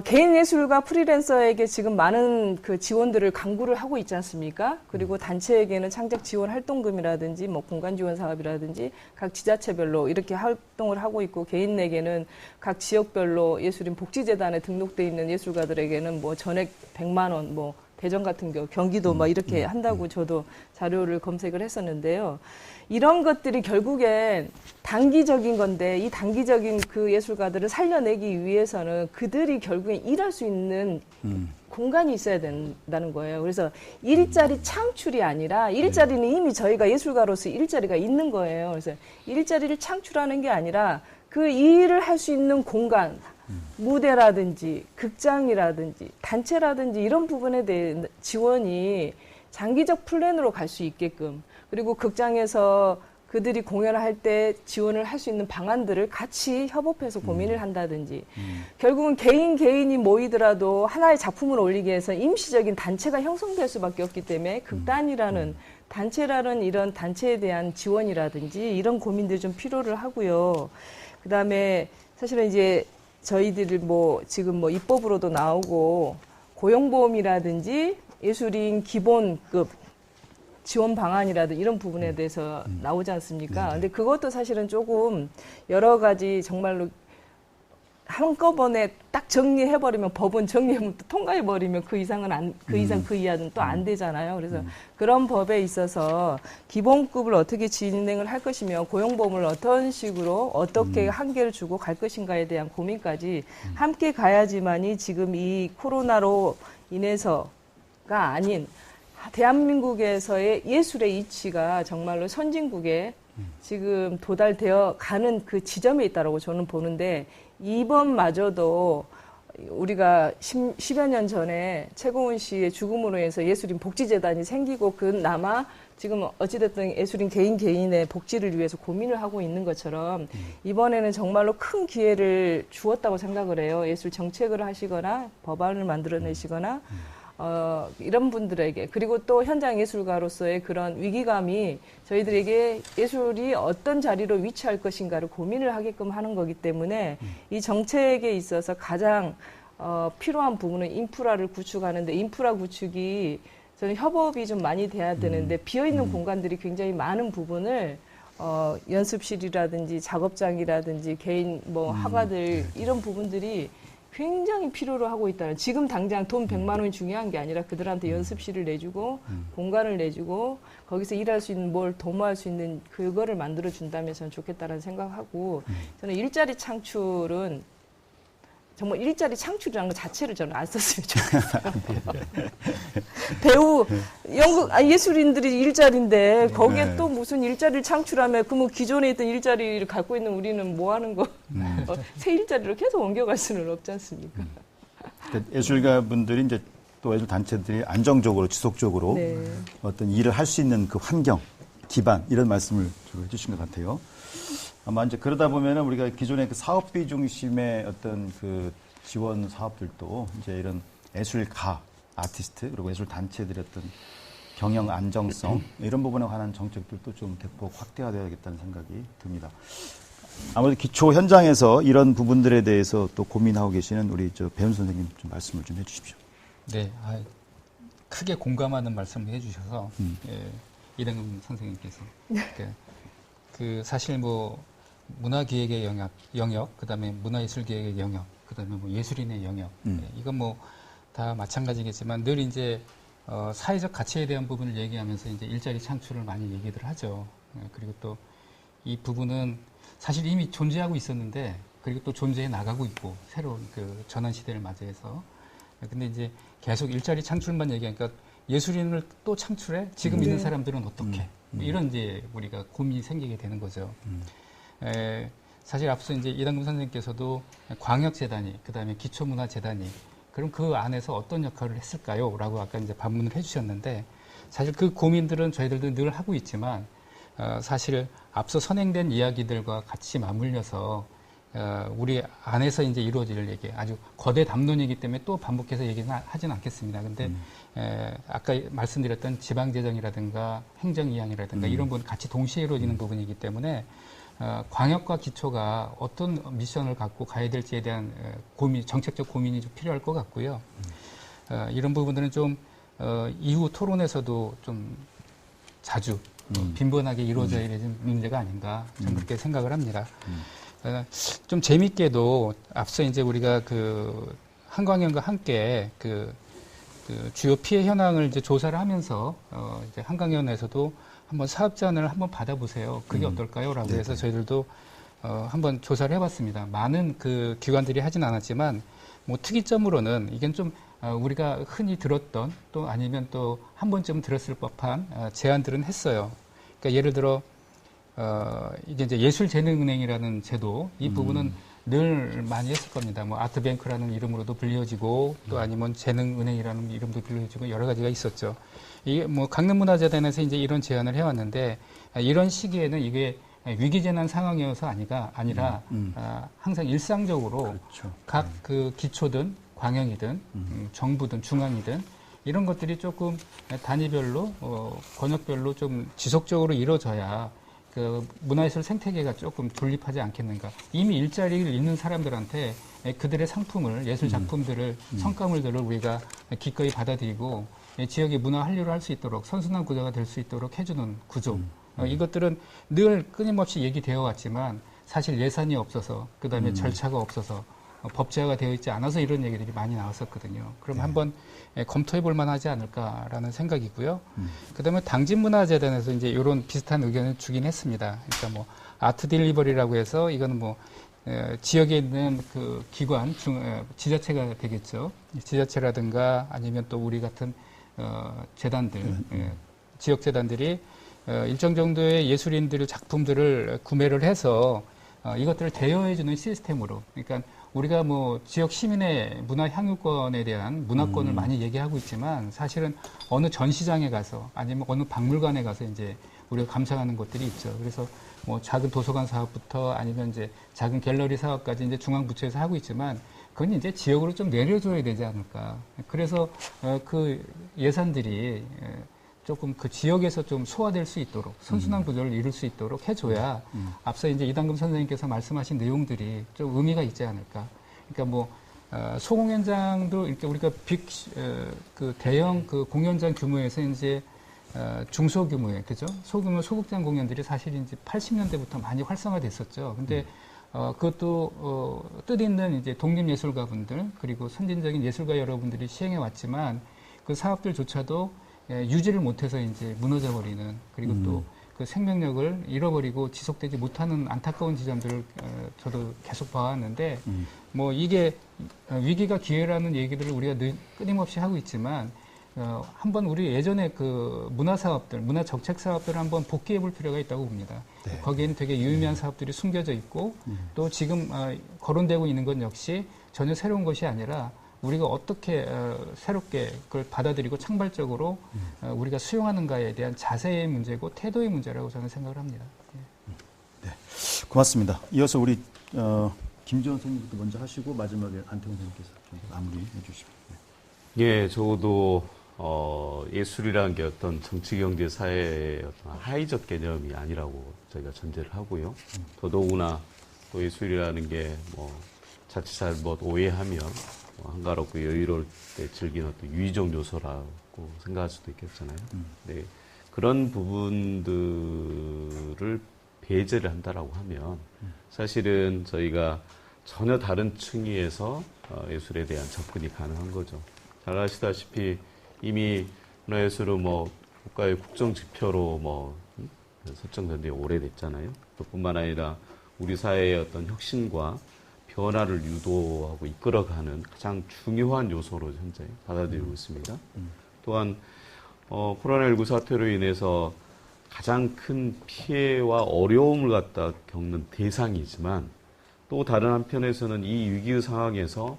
개인 예술가 프리랜서에게 지금 많은 그 지원들을 강구를 하고 있지 않습니까? 그리고 단체에게는 창작 지원 활동금이라든지 뭐 공간 지원 사업이라든지 각 지자체별로 이렇게 활동을 하고 있고 개인에게는 각 지역별로 예술인 복지재단에 등록돼 있는 예술가들에게는 뭐 전액 100만 원, 뭐 대전 같은 경기도 막 이렇게 한다고 저도 자료를 검색을 했었는데요. 이런 것들이 결국엔 단기적인 건데 이 단기적인 그 예술가들을 살려내기 위해서는 그들이 결국엔 일할 수 있는 공간이 있어야 된다는 거예요. 그래서 일자리 창출이 아니라 일자리는 이미 저희가 예술가로서 일자리가 있는 거예요. 그래서 일자리를 창출하는 게 아니라 그 일을 할 수 있는 공간, 무대라든지 극장이라든지 단체라든지 이런 부분에 대한 지원이 장기적 플랜으로 갈 수 있게끔, 그리고 극장에서 그들이 공연을 할 때 지원을 할 수 있는 방안들을 같이 협업해서 고민을 한다든지, 결국은 개인이 모이더라도 하나의 작품을 올리기 위해서 임시적인 단체가 형성될 수밖에 없기 때문에 극단이라는 단체라는 이런 단체에 대한 지원이라든지 이런 고민들이 좀 필요를 하고요. 그 다음에 사실은 이제 저희들이 지금 입법으로도 나오고 고용보험이라든지 예술인 기본급 지원 방안이라든지 이런 부분에 대해서 나오지 않습니까? 근데 그것도 사실은 조금 여러 가지 정말로 한꺼번에 딱 정리해버리면, 법은 정리하면 또 통과해버리면 그 이상은 그 이하는 또 안 되잖아요. 그래서 그런 법에 있어서 기본급을 어떻게 진행을 할 것이며 고용보험을 어떤 식으로 어떻게 한계를 주고 갈 것인가에 대한 고민까지 함께 가야지만이 지금 이 코로나로 인해서가 아닌 대한민국에서의 예술의 이치가 정말로 선진국에 지금 도달되어 가는 그 지점에 있다고 저는 보는데, 이번마저도 우리가 10여 년 전에 최고은 씨의 죽음으로 해서 예술인 복지재단이 생기고 그나마 지금 어찌됐든 예술인 개인의 복지를 위해서 고민을 하고 있는 것처럼 이번에는 정말로 큰 기회를 주었다고 생각을 해요. 예술 정책을 하시거나 법안을 만들어내시거나 이런 분들에게, 그리고 또 현장 예술가로서의 그런 위기감이 저희들에게 예술이 어떤 자리로 위치할 것인가를 고민을 하게끔 하는 거기 때문에 이 정책에 있어서 가장 필요한 부분은 인프라를 구축하는데, 인프라 구축이 저는 협업이 좀 많이 돼야 되는데 비어있는 공간들이 굉장히 많은 부분을 연습실이라든지 작업장이라든지 개인 화가들 이런 부분들이 굉장히 필요로 하고 있다는, 지금 당장 돈 100만 원이 중요한 게 아니라 그들한테 연습실을 내주고 공간을 내주고 거기서 일할 수 있는 뭘 도모할 수 있는 그거를 만들어 준다면 저는 좋겠다는 생각하고, 저는 일자리 창출은 정말 일자리 창출이라는 것 자체를 저는 안 썼으면 좋겠어요. 배우, 예술인들이 일자리인데 거기에 또 무슨 일자리를 창출하면 그러면 기존에 있던 일자리를 갖고 있는 우리는 뭐 하는 거, 새 일자리로 계속 옮겨갈 수는 없지 않습니까? 예술가분들이 이제 또 예술 단체들이 안정적으로 지속적으로 어떤 일을 할 수 있는 그 환경, 기반 이런 말씀을 주로 해주신 것 같아요. 아마 이제 그러다 보면은 우리가 기존의 그 사업비 중심의 어떤 그 지원 사업들도 이제 이런 예술가, 아티스트, 그리고 예술 단체들의 어떤 경영 안정성 이런 부분에 관한 정책들도 좀 대폭 확대해야겠다는 생각이 듭니다. 아무래도 기초 현장에서 이런 부분들에 대해서 또 고민하고 계시는 우리 배운 선생님 좀 말씀을 좀 해주십시오. 네, 크게 공감하는 말씀을 해주셔서 이등금 선생님께서 사실 문화기획의 영역, 그다음에 문화예술기획의 영역, 그다음에 예술인의 영역, 이건 다 마찬가지겠지만 늘 이제 사회적 가치에 대한 부분을 얘기하면서 이제 일자리 창출을 많이 얘기들 하죠. 그리고 또 이 부분은 사실 이미 존재하고 있었는데, 그리고 또 존재해 나가고 있고 새로운 그 전환 시대를 맞이해서. 근데 이제 계속 일자리 창출만 얘기하니까 예술인을 또 창출해? 지금 있는 사람들은 어떻게? 이런 이제 우리가 고민이 생기게 되는 거죠. 사실 앞서 이제 이당금 선생님께서도 광역재단이, 그 다음에 기초문화재단이, 그럼 그 안에서 어떤 역할을 했을까요? 라고 아까 이제 반문을 해주셨는데, 사실 그 고민들은 저희들도 늘 하고 있지만, 사실 앞서 선행된 이야기들과 같이 맞물려서, 우리 안에서 이제 이루어질 얘기, 아주 거대 담론이기 때문에 또 반복해서 얘기는 하진 않겠습니다. 근데, 아까 말씀드렸던 지방재정이라든가 행정이양이라든가 이런 부분 같이 동시에 이루어지는 부분이기 때문에, 광역과 기초가 어떤 미션을 갖고 가야 될지에 대한 정책적 고민이 좀 필요할 것 같고요. 이런 부분들은 좀 이후 토론에서도 좀 자주 빈번하게 이루어져야 되는 문제가 아닌가, 저는 그렇게 생각을 합니다. 좀 재밌게도 앞서 이제 우리가 한광연과 함께 그 주요 피해 현황을 이제 조사를 하면서 이제 한광연에서도 한번 사업 제안을 한번 받아보세요. 그게 어떨까요? 라고 해서 저희들도 한번 조사를 해봤습니다. 많은 그 기관들이 하진 않았지만, 특이점으로는 이건 좀 우리가 흔히 들었던 또 아니면 또 한 번쯤 들었을 법한 제안들은 했어요. 그러니까 예를 들어, 이게 이제 예술재능은행이라는 제도, 이 부분은 늘 많이 했을 겁니다. 뭐 아트뱅크라는 이름으로도 불려지고 또 아니면 재능은행이라는 이름도 불려지고 여러 가지가 있었죠. 이게 뭐 강릉문화재단에서 이제 이런 제안을 해왔는데 이런 시기에는 이게 위기재난 상황이어서 아니라 항상 일상적으로 그렇죠. 각 그 기초든 광역이든 정부든 중앙이든 이런 것들이 조금 단위별로 권역별로 좀 지속적으로 이루어져야 그 문화예술 생태계가 조금 존립하지 않겠는가. 이미 일자리를 잃는 사람들한테 그들의 상품을 예술 작품들을 성과물들을 우리가 기꺼이 받아들이고 지역의 문화 한류를 할 수 있도록 선순환 구조가 될 수 있도록 해주는 구조. 이것들은 늘 끊임없이 얘기되어 왔지만 사실 예산이 없어서 그다음에 절차가 없어서 법제화가 되어 있지 않아서 이런 얘기들이 많이 나왔었거든요. 그럼 한번 검토해 볼 만하지 않을까라는 생각이고요. 그다음에 당진문화재단에서 이제 이런 비슷한 의견을 주긴 했습니다. 그러니까 뭐 아트 딜리버리라고 해서 이거는 뭐 지역에 있는 그 기관 지자체가 되겠죠. 지자체라든가 아니면 또 우리 같은 재단들, 지역 재단들이 일정 정도의 예술인들 작품들을 구매를 해서 이것들을 대여해주는 시스템으로, 그러니까 우리가 뭐 지역 시민의 문화 향유권에 대한 문화권을 많이 얘기하고 있지만 사실은 어느 전시장에 가서 아니면 어느 박물관에 가서 이제 우리가 감상하는 것들이 있죠. 그래서 뭐 작은 도서관 사업부터 아니면 이제 작은 갤러리 사업까지 이제 중앙부처에서 하고 있지만 그건 이제 지역으로 좀 내려줘야 되지 않을까. 그래서 그 예산들이 조금 그 지역에서 좀 소화될 수 있도록 선순환 구조를 이룰 수 있도록 해줘야 앞서 이제 이당금 선생님께서 말씀하신 내용들이 좀 의미가 있지 않을까. 그러니까 뭐 소공연장도 이렇게 우리가 그 대형 그 공연장 규모에서 이제 중소규모의 그죠? 소규모 소극장 공연들이 사실 이제 80년대부터 많이 활성화됐었죠. 근데 그것도 뜻있는 이제 독립예술가분들 그리고 선진적인 예술가 여러분들이 시행해 왔지만 그 사업들조차도 유지를 못해서 이제 무너져 버리는 그리고 또 그 생명력을 잃어버리고 지속되지 못하는 안타까운 지점들을 저도 계속 봐왔는데 뭐 이게 위기가 기회라는 얘기들을 우리가 끊임없이 하고 있지만 한번 우리 예전에 그 문화 사업들, 문화 정책 사업들을 한번 복귀해 볼 필요가 있다고 봅니다. 네. 거기에는 되게 유의미한 사업들이 숨겨져 있고 또 지금 거론되고 있는 건 역시 전혀 새로운 것이 아니라 우리가 어떻게 새롭게 그걸 받아들이고 창발적으로 우리가 수용하는가에 대한 자세의 문제고 태도의 문제라고 저는 생각을 합니다. 네, 고맙습니다. 이어서 우리 김지원 선생님부터 먼저 하시고 마지막에 안태훈 선생님께서 좀 마무리해 주시죠. 네. 예, 적어도 예술이라는 게 어떤 정치, 경제, 사회의 어떤 하이적 개념이 아니라고 저희가 전제를 하고요. 더더구나 또 예술이라는 게 뭐 자칫 잘못 오해하면 한가롭고 여유로울 때 즐기는 어떤 유의적 요소라고 생각할 수도 있겠잖아요. 네, 그런 부분들을 배제를 한다라고 하면 사실은 저희가 전혀 다른 층위에서 예술에 대한 접근이 가능한 거죠. 잘 아시다시피 이미 문화예술은 뭐 국가의 국정 지표로 뭐 설정된 지 오래됐잖아요. 그뿐만 아니라 우리 사회의 어떤 혁신과 변화를 유도하고 이끌어가는 가장 중요한 요소로 현재 받아들이고 있습니다. 또한 코로나19 사태로 인해서 가장 큰 피해와 어려움을 갖다 겪는 대상이지만 또 다른 한편에서는 이 위기의 상황에서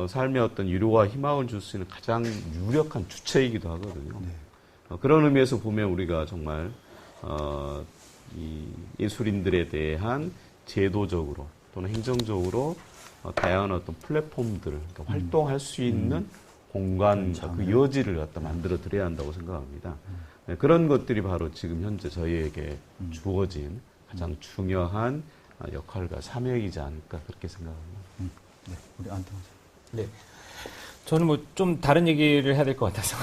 삶의 어떤 위로와 희망을 줄 수 있는 가장 유력한 주체이기도 하거든요. 네. 그런 의미에서 보면 우리가 정말 이 예술인들에 대한 제도적으로 또는 행정적으로 다양한 어떤 플랫폼들, 그러니까 활동할 수 있는 공간, 그 여지를 갖다 만들어 드려야 한다고 생각합니다. 네, 그런 것들이 바로 지금 현재 저희에게 주어진 가장 중요한 역할과 사명이지 않을까 그렇게 생각합니다. 네, 우리 안태훈 선생님. 네. 저는 뭐 좀 다른 얘기를 해야 될 것 같아서.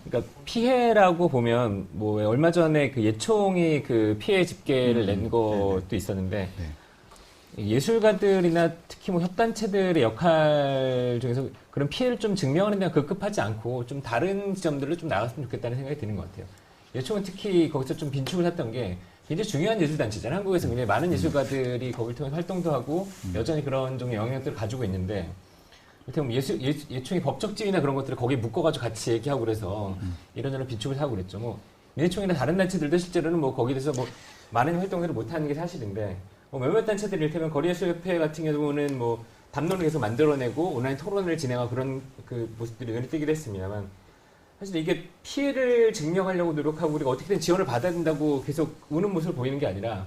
그러니까 피해라고 보면 뭐 얼마 전에 그 예총이 그 피해 집계를 낸 것도 있었는데 예술가들이나 특히 뭐 협단체들의 역할 중에서 그런 피해를 좀 증명하는 데는 급급하지 않고 좀 다른 지점들로 좀 나갔으면 좋겠다는 생각이 드는 것 같아요. 예총은 특히 거기서 좀 빈축을 했던 게 굉장히 중요한 예술단체잖아요. 한국에서 굉장히 많은 예술가들이 거기를 통해 활동도 하고 여전히 그런 종의 영향력들을 가지고 있는데 어떻게 보면 예총이 법적 지위나 그런 것들을 거기에 묶어가지고 같이 얘기하고 그래서 이런저런 비축을 하고 그랬죠. 뭐 민예총이나 다른 단체들도 실제로는 뭐 거기에 대해서 뭐 많은 활동들을 못하는 게 사실인데 몇몇 단체들이 이를테면 거리예술협회 같은 경우는 뭐 담론을 계속 만들어내고 온라인 토론을 진행하고 그런 그 모습들이 눈에 띄기도 했습니다만 사실 이게 피해를 증명하려고 노력하고 우리가 어떻게든 지원을 받아야 된다고 계속 우는 모습을 보이는 게 아니라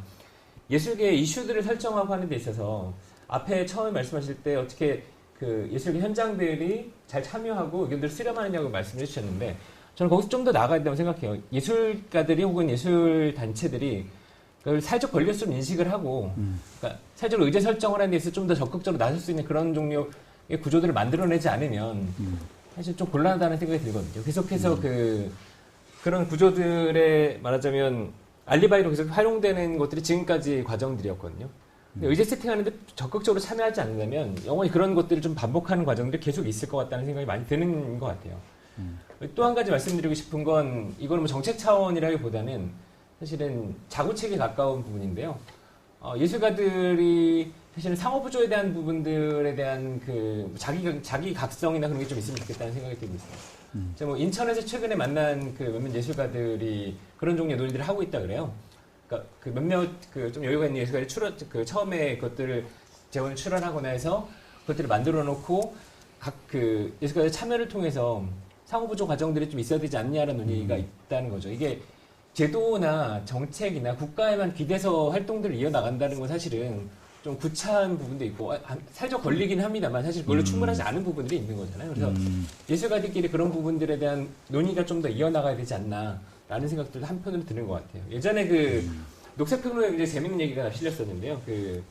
예술계 이슈들을 설정하고 하는 데 있어서 앞에 처음에 말씀하실 때 어떻게 그 예술계 현장들이 잘 참여하고 의견들을 수렴하느냐고 말씀을 해주셨는데 저는 거기서 좀 더 나아가야 된다고 생각해요. 예술가들이 혹은 예술단체들이 그걸 사회적 권리로서 인식을 하고 그러니까 사회적으로 의제 설정을 하는 데 있어서 좀 더 적극적으로 나설 수 있는 그런 종류의 구조들을 만들어내지 않으면 사실 좀 곤란하다는 생각이 들거든요. 계속해서 그런 구조들에 말하자면 알리바이로 계속 활용되는 것들이 지금까지 과정들이었거든요. 근데 의제 세팅하는데 적극적으로 참여하지 않는다면 영원히 그런 것들을 좀 반복하는 과정들이 계속 있을 것 같다는 생각이 많이 드는 것 같아요. 또 한 가지 말씀드리고 싶은 건 이거는 뭐 정책 차원이라기보다는 사실은 자구책에 가까운 부분인데요. 예술가들이 사실은 상호부조에 대한 부분들에 대한 그 자기 각성이나 그런 게 좀 있으면 좋겠다는 생각이 들고 있습니다. 제가 뭐 인천에서 최근에 만난 그 몇몇 예술가들이 그런 종류의 논의들을 하고 있다 그래요. 그러니까 그 몇몇 그 좀 여유가 있는 예술가들이 처음에 그것들을 재원을 출원하거나 해서 그것들을 만들어 놓고 각 그 예술가들 참여를 통해서 상호부조 과정들이 좀 있어야 되지 않냐라는 논의가 있다는 거죠. 이게 제도나 정책이나 국가에만 기대서 활동들을 이어나간다는 건 사실은 좀 구차한 부분도 있고 사회적 권리긴 합니다만 사실 그걸로 충분하지 않은 부분들이 있는 거잖아요. 그래서 예술가들끼리 그런 부분들에 대한 논의가 좀 더 이어나가야 되지 않나라는 생각들도 한편으로 드는 것 같아요. 예전에 그 녹색평론에 굉장히 재밌는 얘기가 실렸었는데요. 그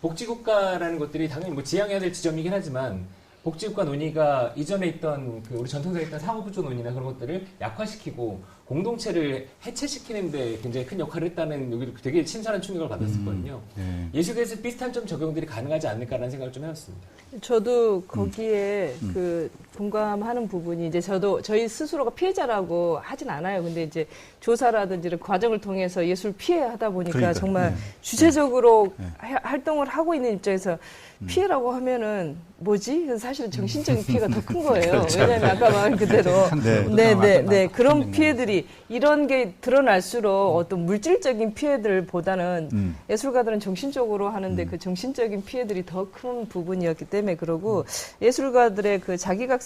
복지국가라는 것들이 당연히 뭐 지향해야 될 지점이긴 하지만 복지국가 논의가 이전에 있던 그 우리 전통적인 있던 상호부조 논의나 그런 것들을 약화시키고 공동체를 해체시키는데 굉장히 큰 역할을 했다는 여기 되게 신선한 충격을 받았었거든요. 네. 예술계에서 비슷한 좀 적용들이 가능하지 않을까라는 생각을 좀 해봤습니다. 저도 거기에 그 공감하는 부분이 이제 저희 스스로가 피해자라고 하진 않아요. 근데 이제 조사라든지 이런 과정을 통해서 예술 피해 하다 보니까 그러니까요. 정말 네. 주체적으로 네. 활동을 하고 있는 입장에서 피해라고 하면은 뭐지? 그래서 사실은 정신적인 피해가 더 큰 거예요. 그렇죠. 왜냐하면 아까 말한 그대로 네, 그런 피해들이 이런 게 드러날수록 어떤 물질적인 피해들보다는 예술가들은 정신적으로 하는데 그 정신적인 피해들이 더 큰 부분이었기 때문에 그러고 예술가들의 그 자기각성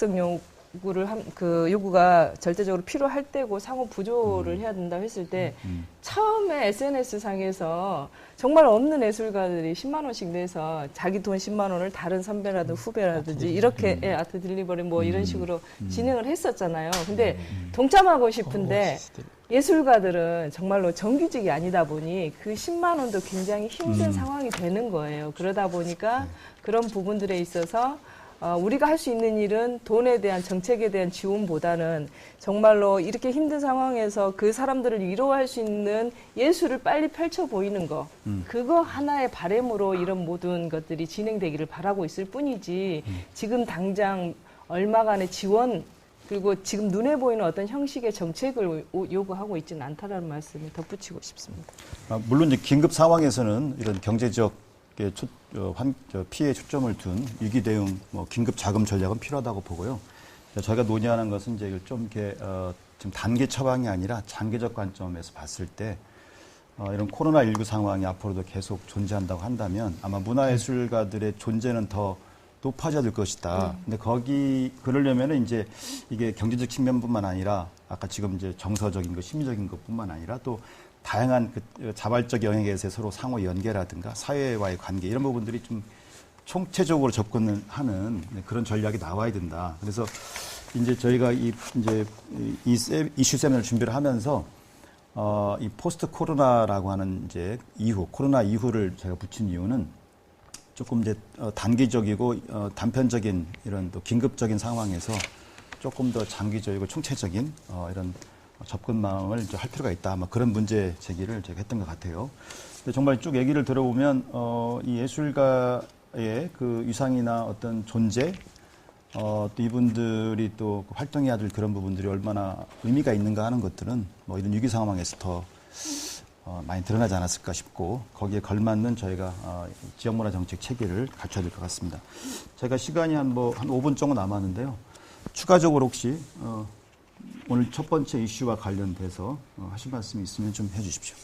요구가 절대적으로 필요할 때고 상호 부조를 해야 된다고 했을 때 처음에 SNS 상에서 정말 없는 예술가들이 10만 원씩 내서 자기 돈 10만 원을 다른 선배라든지 후배라든지 이렇게 아트 딜리버리 뭐 이런 식으로 진행을 했었잖아요. 근데 동참하고 싶은데 예술가들은 정말로 정규직이 아니다 보니 그 10만 원도 굉장히 힘든 상황이 되는 거예요. 그러다 보니까 그런 부분들에 있어서 우리가 할 수 있는 일은 돈에 대한 정책에 대한 지원보다는 정말로 이렇게 힘든 상황에서 그 사람들을 위로할 수 있는 예술을 빨리 펼쳐 보이는 거. 그거 하나의 바람으로 이런 모든 것들이 진행되기를 바라고 있을 뿐이지 지금 당장 얼마간의 지원 그리고 지금 눈에 보이는 어떤 형식의 정책을 요구하고 있지는 않다라는 말씀을 덧붙이고 싶습니다. 물론 이제 긴급 상황에서는 이런 경제적 피해에 초점을 둔 위기 대응, 긴급 자금 전략은 필요하다고 보고요. 저희가 논의하는 것은 이제 좀 이렇게 지금 단계 처방이 아니라 장기적 관점에서 봤을 때 이런 코로나19 상황이 앞으로도 계속 존재한다고 한다면 아마 문화예술가들의 존재는 더 높아져야 될 것이다. 근데 그러려면은 이제 이게 경제적 측면뿐만 아니라 아까 지금 이제 정서적인 것, 심리적인 것뿐만 아니라 또 다양한 그 자발적 영역에서 서로 상호 연계라든가 사회와의 관계 이런 부분들이 좀 총체적으로 접근을 하는 그런 전략이 나와야 된다. 그래서 이제 저희가 이 이슈 세미나를 준비를 하면서 이 포스트 코로나라고 하는 이제 코로나 이후를 제가 붙인 이유는 조금 이제 단기적이고 단편적인 이런 또 긴급적인 상황에서 조금 더 장기적이고 총체적인 이런 접근망을 이제 할 필요가 있다. 아마 그런 문제 제기를 제가 했던 것 같아요. 근데 정말 쭉 얘기를 들어보면 이 예술가의 그 위상이나 어떤 존재, 또 이분들이 또 활동해야 될 그런 부분들이 얼마나 의미가 있는가 하는 것들은 뭐 이런 위기 상황에서 더 많이 드러나지 않았을까 싶고 거기에 걸맞는 저희가 지역문화 정책 체계를 갖춰야 될 것 같습니다. 제가 시간이 한 5분 정도 남았는데요. 추가적으로 혹시 오늘 첫 번째 이슈와 관련돼서 하실 말씀이 있으면 좀 해주십시오.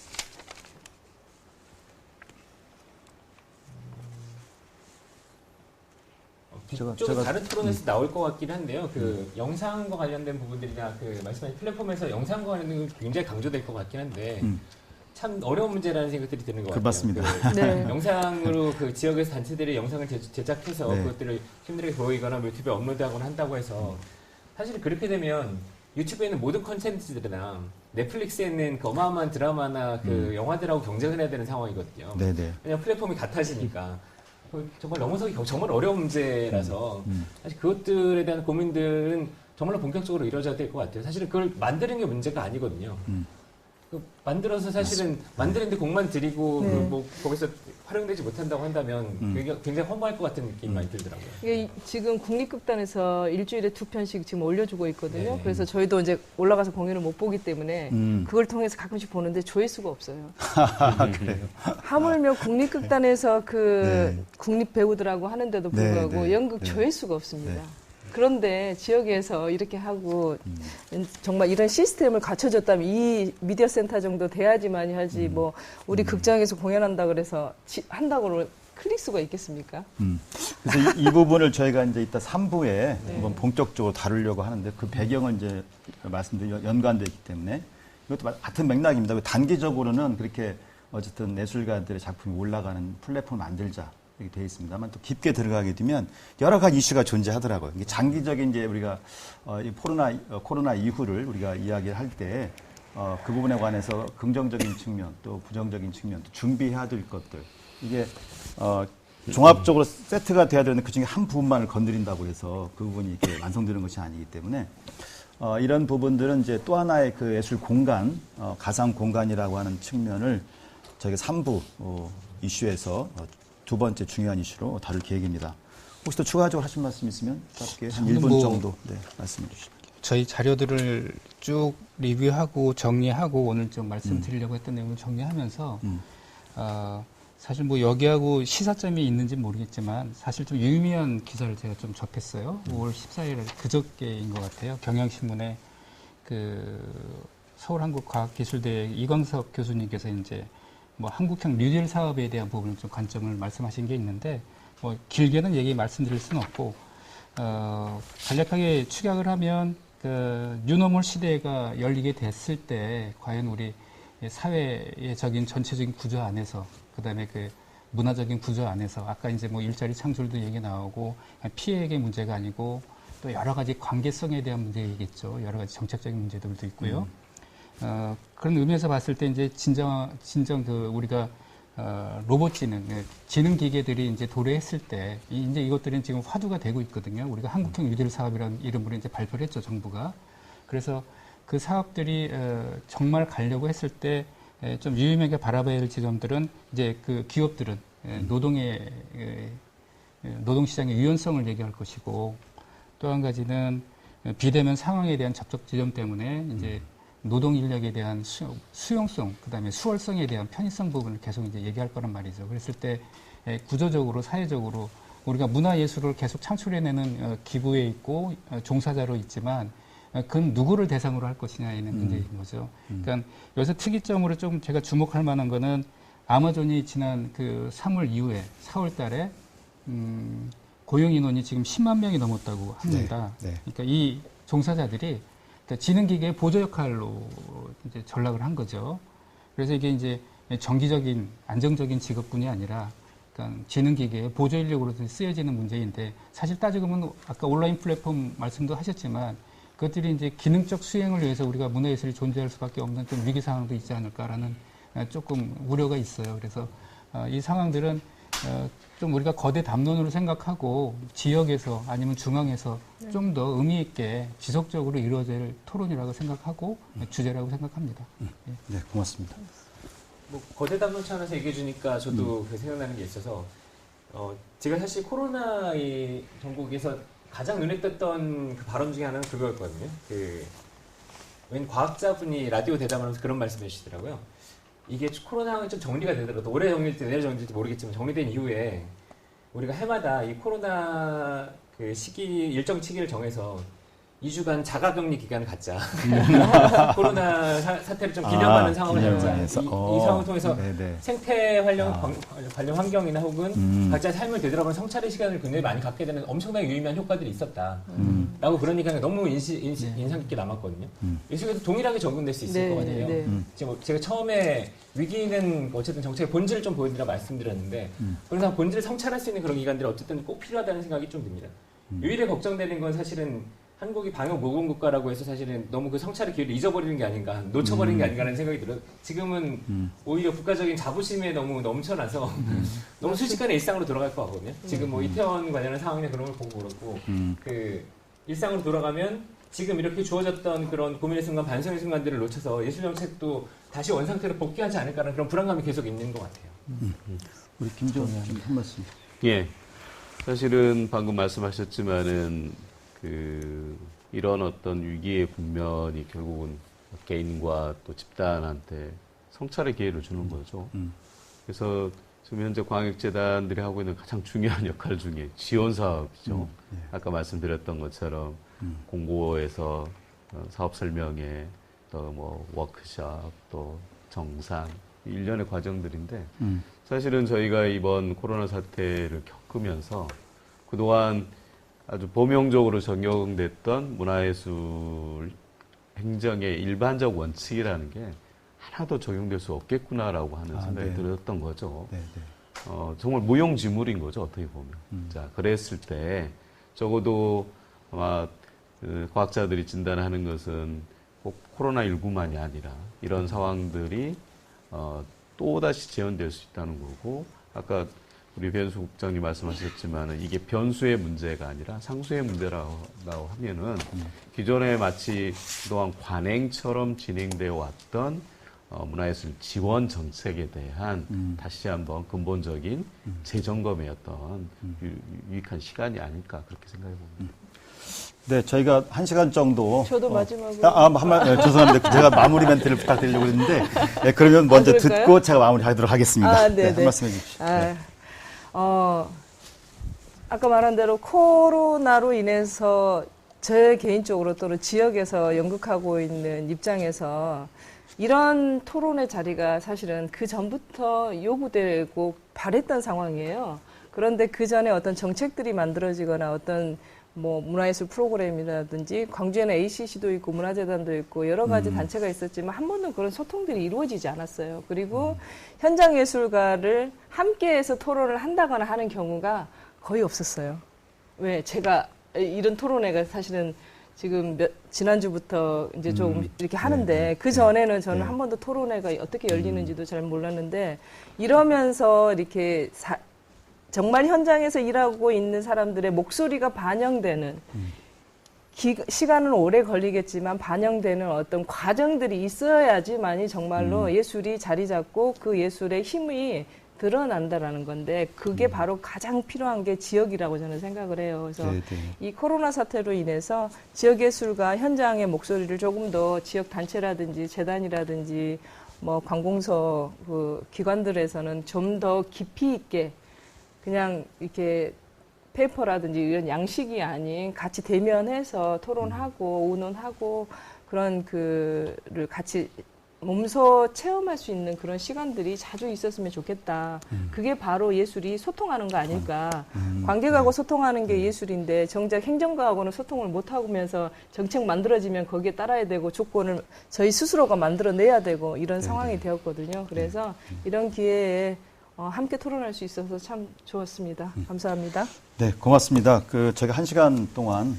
좀 다른 토론에서 나올 것 같긴 한데요. 그 영상과 관련된 부분들이나 그 말씀하신 플랫폼에서 영상과 관련된 게 굉장히 강조될 것 같긴 한데 참 어려운 문제라는 생각들이 드는 것 같아요. 맞습니다. 네. 영상으로 그 지역에서 단체들이 영상을 제작해서 네. 그것들을 시민들에게 보이거나 유튜브에 업로드하거나 한다고 해서 사실 그렇게 되면 유튜브에 있는 모든 컨텐츠들이나 넷플릭스에 있는 그 어마어마한 드라마나 그 영화들하고 경쟁을 해야 되는 상황이거든요. 네네. 왜냐하면 플랫폼이 같아지니까. 정말 넘어서기 정말 어려운 문제라서 사실 그것들에 대한 고민들은 정말로 본격적으로 이루어져야 될 것 같아요. 사실은 그걸 만드는 게 문제가 아니거든요. 그 만들어서 사실은 만드는데 공만 들이고 네. 뭐 거기서 활용되지 못한다고 한다면 굉장히 허무할 것 같은 느낌이 많이 들더라고요. 이게 지금 국립극단에서 일주일에 2편씩 지금 올려주고 있거든요. 네. 그래서 저희도 이제 올라가서 공연을 못 보기 때문에 그걸 통해서 가끔씩 보는데 조회수가 없어요. 그래요. 하물며 국립극단에서 그 네. 국립 배우들하고 하는데도 네, 불구하고 네, 연극 네. 조회수가 없습니다. 네. 그런데 지역에서 이렇게 하고 정말 이런 시스템을 갖춰줬다면 이 미디어 센터 정도 돼야지만이 하지 뭐 우리 극장에서 공연한다 그래서 한다고 클릭수가 있겠습니까? 그래서 이 부분을 저희가 이제 이따 3부에 한번 본격적으로 다루려고 하는데 그 배경은 이제 말씀드린 연관되어 있기 때문에 이것도 같은 맥락입니다. 단기적으로는 그렇게 어쨌든 예술가들의 작품이 올라가는 플랫폼을 만들자. 이렇게 되어 있습니다만 또 깊게 들어가게 되면 여러 가지 이슈가 존재하더라고요. 이게 장기적인 이제 우리가 이 코로나 이후를 우리가 이야기를 할 때 그 부분에 관해서 긍정적인 측면 또 부정적인 측면 또 준비해야 될 것들 이게 종합적으로 세트가 돼야 되는 그 중에 한 부분만을 건드린다고 해서 그 부분이 이렇게 완성되는 것이 아니기 때문에 이런 부분들은 이제 또 하나의 그 예술 공간, 가상 공간이라고 하는 측면을 저희가 3부 이슈에서 두 번째 중요한 이슈로 다룰 계획입니다. 혹시 또 추가적으로 하신 말씀 있으면 짧게 한 1분 정도 말씀해 주시면. 저희 자료들을 쭉 리뷰하고 정리하고 오늘 좀 말씀드리려고 했던 내용을 정리하면서 사실 뭐 여기하고 시사점이 있는지 모르겠지만 사실 좀 유의미한 기사를 제가 좀 접했어요. 5월 14일 그저께인 것 같아요. 경향신문에 그 서울한국과학기술대 이광석 교수님께서 이제 뭐 한국형 뉴딜 사업에 대한 부분을 좀 관점을 말씀하신 게 있는데 뭐 길게는 얘기 말씀드릴 수는 없고 간략하게 축약을 하면 그 뉴노멀 시대가 열리게 됐을 때 과연 우리 사회적인 전체적인 구조 안에서 그다음에 그 문화적인 구조 안에서 아까 이제 뭐 일자리 창출도 얘기 나오고 피해액의 문제가 아니고 또 여러 가지 관계성에 대한 문제이겠죠. 여러 가지 정책적인 문제들도 있고요. 그런 의미에서 봤을 때 이제 진정 그 우리가 로봇 지능 기계들이 이제 도래했을 때 이제 이것들은 지금 화두가 되고 있거든요. 우리가 한국형 뉴딜 사업이라는 이름으로 이제 발표를 했죠, 정부가. 그래서 그 사업들이 정말 가려고 했을 때 좀 유의미하게 바라봐야 할 지점들은 이제 그 기업들은 노동시장의 유연성을 얘기할 것이고 또 한 가지는 비대면 상황에 대한 접촉 지점 때문에 이제 노동 인력에 대한 수용성, 그다음에 수월성에 대한 편의성 부분을 계속 이제 얘기할 거란 말이죠. 그랬을 때 구조적으로 사회적으로 우리가 문화예술을 계속 창출해내는 기부에 있고 종사자로 있지만 그건 누구를 대상으로 할 것이냐에는 문제인 거죠. 그러니까 여기서 특이점으로 좀 제가 주목할 만한 거는 아마존이 지난 그 3월 이후에 4월 달에 고용 인원이 지금 10만 명이 넘었다고 합니다. 네. 그러니까 이 종사자들이 그러니까 지능기계의 보조 역할로 이제 전락을 한 거죠. 그래서 이게 이제 정기적인 안정적인 직업군이 아니라 그러니까 지능기계의 보조 인력으로 쓰여지는 문제인데 사실 따지고 보면 아까 온라인 플랫폼 말씀도 하셨지만 그것들이 이제 기능적 수행을 위해서 우리가 문화예술이 존재할 수밖에 없는 좀 위기 상황도 있지 않을까라는 조금 우려가 있어요. 그래서 이 상황들은 좀 우리가 거대 담론으로 생각하고 지역에서 아니면 중앙에서 좀 더 의미 있게 지속적으로 이루어질 토론이라고 생각하고 주제라고 생각합니다. 네, 고맙습니다. 뭐 거대 담론 차원에서 얘기해 주니까 저도 그 생각나는 게 있어서 제가 사실 코로나 이 전국에서 가장 눈에 띄었던 그 발언 중에 하나는 그거였거든요. 웬 과학자분이 라디오 대담하면서 그런 말씀해 주시더라고요. 이게 코로나가 좀 정리가 되더라도 올해 정리될지 내년 정리될지 모르겠지만 정리된 이후에 우리가 해마다 이 코로나 그 시기 일정 시기를 정해서 2주간 자가격리 기간을 갖자. 코로나 사태를 좀 기념하는 상황을 갖자. 이 상황을 통해서 네네. 생태 관련 환경이나 혹은 각자의 삶을 되돌아보는 성찰의 시간을 굉장히 많이 갖게 되는 엄청나게 유의미한 효과들이 있었다. 라고 그런 얘기가 너무 인상 깊게 남았거든요. 이 속에도 동일하게 적용될 수 있을 것 같아요. 네. 지금 제가 처음에 위기는 어쨌든 정책의 본질을 좀 보여드리라 말씀드렸는데 그래서 본질을 성찰할 수 있는 그런 기관들이 어쨌든 꼭 필요하다는 생각이 좀 듭니다. 유일하게 걱정되는 건 사실은 한국이 방역 모범 국가라고 해서 사실은 너무 그 성찰의 기회를 잊어버리는 게 아닌가, 놓쳐버리는 게 아닌가라는 생각이 들어요. 지금은 오히려 국가적인 자부심에 너무 넘쳐나서 너무 순식간에 일상으로 돌아갈 것 같거든요. 지금 뭐 이태원 관련한 상황이나 그런 걸 보고 그렇고 그 일상으로 돌아가면 지금 이렇게 주어졌던 그런 고민의 순간, 반성의 순간들을 놓쳐서 예술 정책도 다시 원상태로 복귀하지 않을까라는 그런 불안감이 계속 있는 것 같아요. 우리 김지원 한 말씀. 예. 사실은 방금 말씀하셨지만은 이런 어떤 위기의 국면이 결국은 개인과 또 집단한테 성찰의 기회를 주는 거죠. 그래서 지금 현재 광역재단들이 하고 있는 가장 중요한 역할 중에 지원 사업이죠. 아까 말씀드렸던 것처럼 공고에서 사업 설명회, 또 뭐 워크숍, 또 정상, 일련의 과정들인데 사실은 저희가 이번 코로나 사태를 겪으면서 그동안 아주 범용적으로 적용됐던 문화예술 행정의 일반적 원칙이라는 게 하나도 적용될 수 없겠구나라고 하는 생각이 들었던 거죠. 정말 무용지물인 거죠, 어떻게 보면. 자, 그랬을 때 적어도 아마 과학자들이 진단하는 것은 꼭 코로나19만이 아니라 이런 상황들이 또다시 재현될 수 있다는 거고, 아까 우리 변수 국장님 말씀하셨지만 이게 변수의 문제가 아니라 상수의 문제라고 하면은 기존에 마치 그동안 관행처럼 진행되어 왔던 문화예술 지원 정책에 대한 다시 한번 근본적인 재점검의 어떤 유익한 시간이 아닐까 그렇게 생각해 봅니다. 네, 저희가 1시간 정도. 저도 마지막으로. 죄송합니다. 제가 마무리 멘트를 부탁드리려고 했는데, 네, 그러면 먼저 그럴까요? 듣고 제가 마무리하도록 하겠습니다. 네, 한 말씀 해주십시오. 아까 말한 대로 코로나로 인해서 제 개인적으로 또는 지역에서 연극하고 있는 입장에서 이런 토론의 자리가 사실은 그 전부터 요구되고 바랬던 상황이에요. 그런데 그 전에 어떤 정책들이 만들어지거나 어떤 뭐 문화예술 프로그램이라든지 광주에는 ACC도 있고 문화재단도 있고 여러 가지 단체가 있었지만 한 번도 그런 소통들이 이루어지지 않았어요. 그리고 현장 예술가를 함께해서 토론을 한다거나 하는 경우가 거의 없었어요. 왜 제가 이런 토론회가 사실은 지금 지난주부터 이제 조금 이렇게 하는데 그 전에는 저는 한 번도 토론회가 어떻게 열리는지도 잘 몰랐는데 이러면서 이렇게 정말 현장에서 일하고 있는 사람들의 목소리가 반영되는 시간은 오래 걸리겠지만 반영되는 어떤 과정들이 있어야지만이 정말로 예술이 자리 잡고 그 예술의 힘이 드러난다라는 건데 그게 바로 가장 필요한 게 지역이라고 저는 생각을 해요. 그래서 이 코로나 사태로 인해서 지역예술가 현장의 목소리를 조금 더 지역 단체라든지 재단이라든지 뭐 관공서 그 기관들에서는 좀 더 깊이 있게 그냥 이렇게 페이퍼라든지 이런 양식이 아닌 같이 대면해서 토론하고 의논하고 그런 그를 같이 몸소 체험할 수 있는 그런 시간들이 자주 있었으면 좋겠다. 그게 바로 예술이 소통하는 거 아닐까. 관객하고 소통하는 게 예술인데 정작 행정가하고는 소통을 못하면서 정책 만들어지면 거기에 따라야 되고 조건을 저희 스스로가 만들어내야 되고 이런 상황이 되었거든요. 그래서 이런 기회에 함께 토론할 수 있어서 참 좋았습니다. 감사합니다. 네, 고맙습니다. 저희가 1시간 동안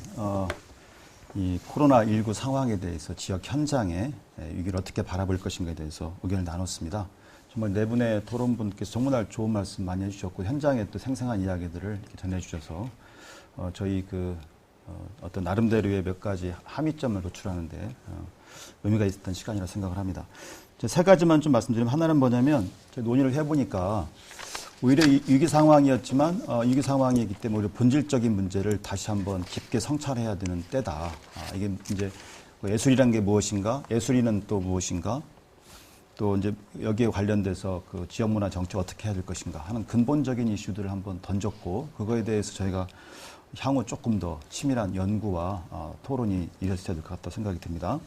이 코로나19 상황에 대해서 지역 현장의 위기를 어떻게 바라볼 것인가에 대해서 의견을 나눴습니다. 정말 네 분의 토론분께서 정말 좋은 말씀 많이 해주셨고 현장의 또 생생한 이야기들을 이렇게 전해주셔서 저희 어떤 나름대로의 몇 가지 함의점을 도출하는데 의미가 있었던 시간이라 생각을 합니다. 세 가지만 좀 말씀드리면 하나는 뭐냐면 논의를 해보니까 오히려 위기 상황이었지만 위기 상황이기 때문에 오히려 본질적인 문제를 다시 한번 깊게 성찰해야 되는 때다. 이게 이제 예술이란 게 무엇인가, 예술인은 또 무엇인가, 또 이제 여기에 관련돼서 그 지역문화 정책 어떻게 해야 될 것인가 하는 근본적인 이슈들을 한번 던졌고 그거에 대해서 저희가 향후 조금 더 치밀한 연구와 토론이 이루어져야 될 것 같다고 생각이 듭니다.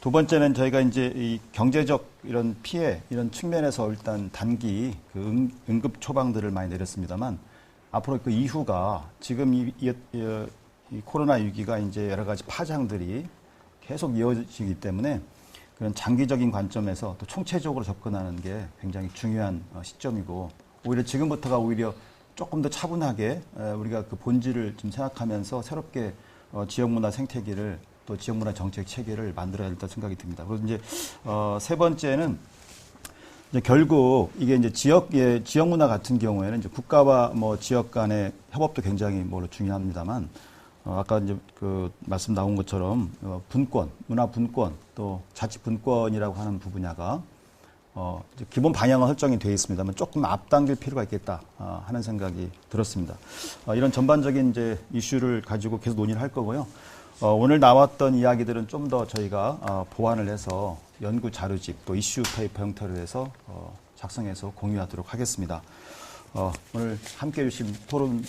두 번째는 저희가 이제 이 경제적 이런 피해, 이런 측면에서 일단 단기 그 응급 처방들을 많이 내렸습니다만 앞으로 그 이후가 지금 이 코로나 위기가 이제 여러 가지 파장들이 계속 이어지기 때문에 그런 장기적인 관점에서 또 총체적으로 접근하는 게 굉장히 중요한 시점이고 오히려 지금부터가 오히려 조금 더 차분하게 우리가 그 본질을 좀 생각하면서 새롭게 지역문화 생태계를 또 지역문화 정책 체계를 만들어야 된다 생각이 듭니다. 그리고 이제 세 번째는 이제 결국 이게 이제 지역문화 같은 경우에는 이제 국가와 뭐 지역 간의 협업도 굉장히 중요합니다만 아까 이제 그 말씀 나온 것처럼 분권, 문화 분권 또 자치 분권이라고 하는 분야가 이제 기본 방향은 설정이 되어 있습니다만 조금 앞당길 필요가 있겠다 하는 생각이 들었습니다. 이런 전반적인 이제 이슈를 가지고 계속 논의를 할 거고요. 오늘 나왔던 이야기들은 좀 더 저희가 보완을 해서 연구 자료집 또 이슈 페이퍼 형태로 해서 작성해서 공유하도록 하겠습니다. 오늘 함께 해주신 토론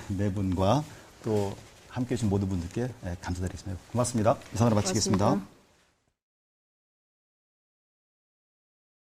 네 분과 또 함께 해주신 모든 분들께 감사드리겠습니다. 고맙습니다. 이상으로 마치겠습니다. 고맙습니다.